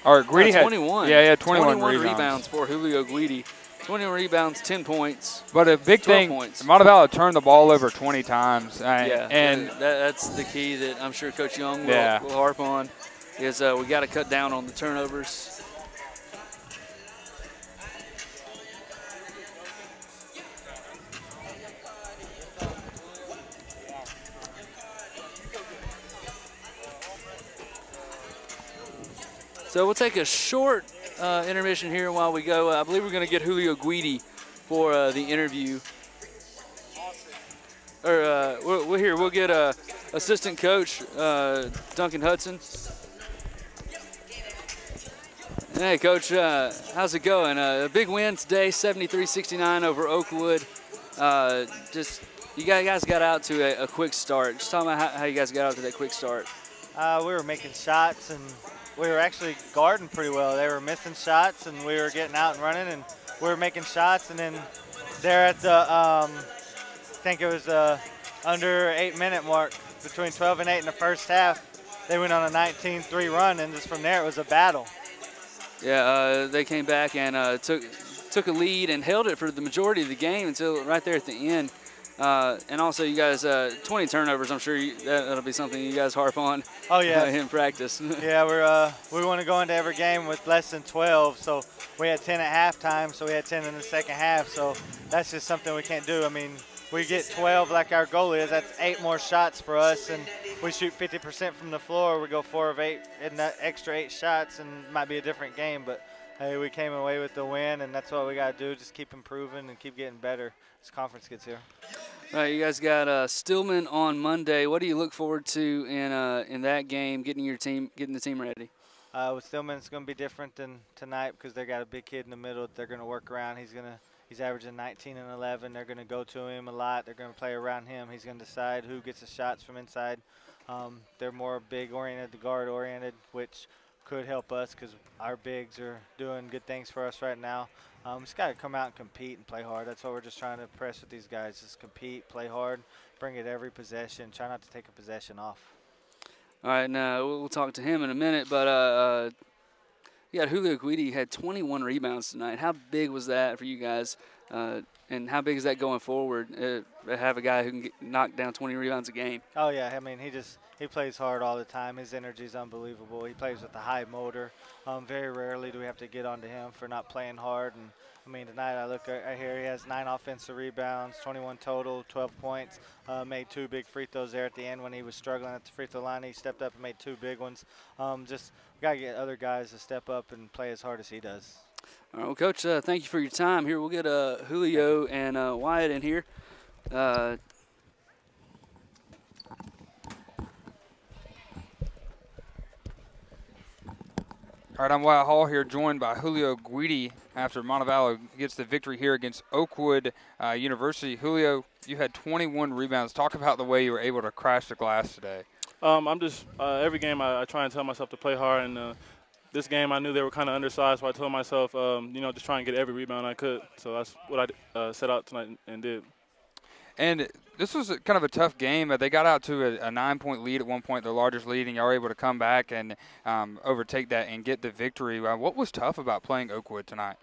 Or Guidi had 21. Yeah, yeah, 21 rebounds for Julio Guidi. 21 rebounds, 10 points. But a big 12 thing, points. Montevallo turned the ball over 20 times. Yeah, and that's the key that I'm sure Coach Young will, Yeah. will harp on is we got to cut down on the turnovers. So we'll take a short intermission here while we go. I believe we're going to get Julio Guidi for the interview. Or we'll get assistant coach Duncan Hudson. Hey, Coach, how's it going? A big win today, 73-69 over Oakwood. You guys got out to a quick start. Just tell me how you guys got out to that quick start. We were making shots, and we were actually guarding pretty well. They were missing shots, and we were getting out and running, and we were making shots. And then there at the, I think it was under 8-minute mark, between 12 and 8 in the first half, they went on a 19-3 run, and just from there it was a battle. Yeah, they came back and took a lead and held it for the majority of the game until right there at the end. And also, you guys, 20 turnovers. I'm sure that'll be something you guys harp on. Oh yeah, in practice. Yeah, we want to go into every game with less than 12. So we had 10 at halftime. So we had 10 in the second half. So that's just something we can't do. I mean, we get 12 like our goal is. That's 8 more shots for us, and we shoot 50% from the floor. We go 4 of 8, and that extra 8 shots, and it might be a different game, but. Hey, we came away with the win, and that's what we got to do, just keep improving and keep getting better as conference gets here. All right, you guys got Stillman on Monday. What do you look forward to in that game, getting the team ready? With Stillman, it's going to be different than tonight because they got a big kid in the middle that they're going to work around. He's averaging 19 and 11. They're going to go to him a lot. They're going to play around him. He's going to decide who gets the shots from inside. They're more big-oriented, guard-oriented, which – could help us because our bigs are doing good things for us right now. Just got to come out and compete and play hard. That's what we're just trying to press with these guys. Just compete, play hard, bring it every possession. Try not to take a possession off. All right, now we'll talk to him in a minute, but Julio Guidi had 21 rebounds tonight. How big was that for you guys, and how big is that going forward, have a guy who can knock down 20 rebounds a game? Oh, yeah. I mean, he plays hard all the time. His energy is unbelievable. He plays with a high motor. Very rarely do we have to get onto him for not playing hard. And I mean, tonight I look right here, he has 9 offensive rebounds, 21 total, 12 points. Made 2 big free throws there at the end when he was struggling at the free throw line. He stepped up and made 2 big ones. Just we got to get other guys to step up and play as hard as he does. All right, well, Coach, thank you for your time. Here, we'll get Julio and Wyatt in here. All right, I'm Wyatt Hall here, joined by Julio Guidi after Montevallo gets the victory here against Oakwood University. Julio, you had 21 rebounds. Talk about the way you were able to crash the glass today. I'm just every game I try and tell myself to play hard, and this game I knew they were kind of undersized, so I told myself, just try and get every rebound I could. So that's what I set out tonight and did. And this was kind of a tough game. They got out to a 9-point lead at one point, their largest lead, and y'all were able to come back and overtake that and get the victory. What was tough about playing Oakwood tonight?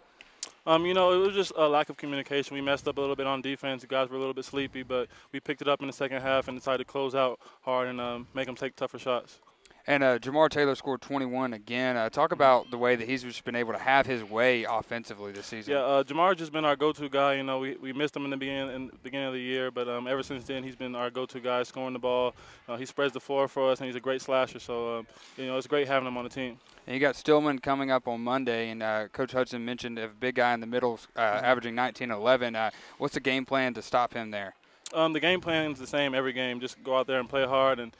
It was just a lack of communication. We messed up a little bit on defense. The guys were a little bit sleepy, but we picked it up in the second half and decided to close out hard and make them take tougher shots. And Jamar Taylor scored 21 again. Talk about the way that he's just been able to have his way offensively this season. Yeah, Jamar's just been our go-to guy. We missed him in the beginning of the year, but ever since then he's been our go-to guy, scoring the ball. He spreads the floor for us, and he's a great slasher. So, it's great having him on the team. And you got Stillman coming up on Monday, and Coach Hudson mentioned a big guy in the middle averaging 19 and 11. What's the game plan to stop him there? The game plan is the same every game. Just go out there and play hard and,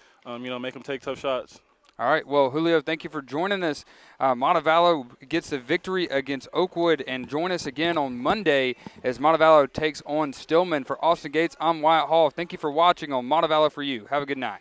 make him take tough shots. All right, well, Julio, thank you for joining us. Montevallo gets the victory against Oakwood, and join us again on Monday as Montevallo takes on Stillman. For Austin Gates, I'm Wyatt Hall. Thank you for watching on Montevallo For You. Have a good night.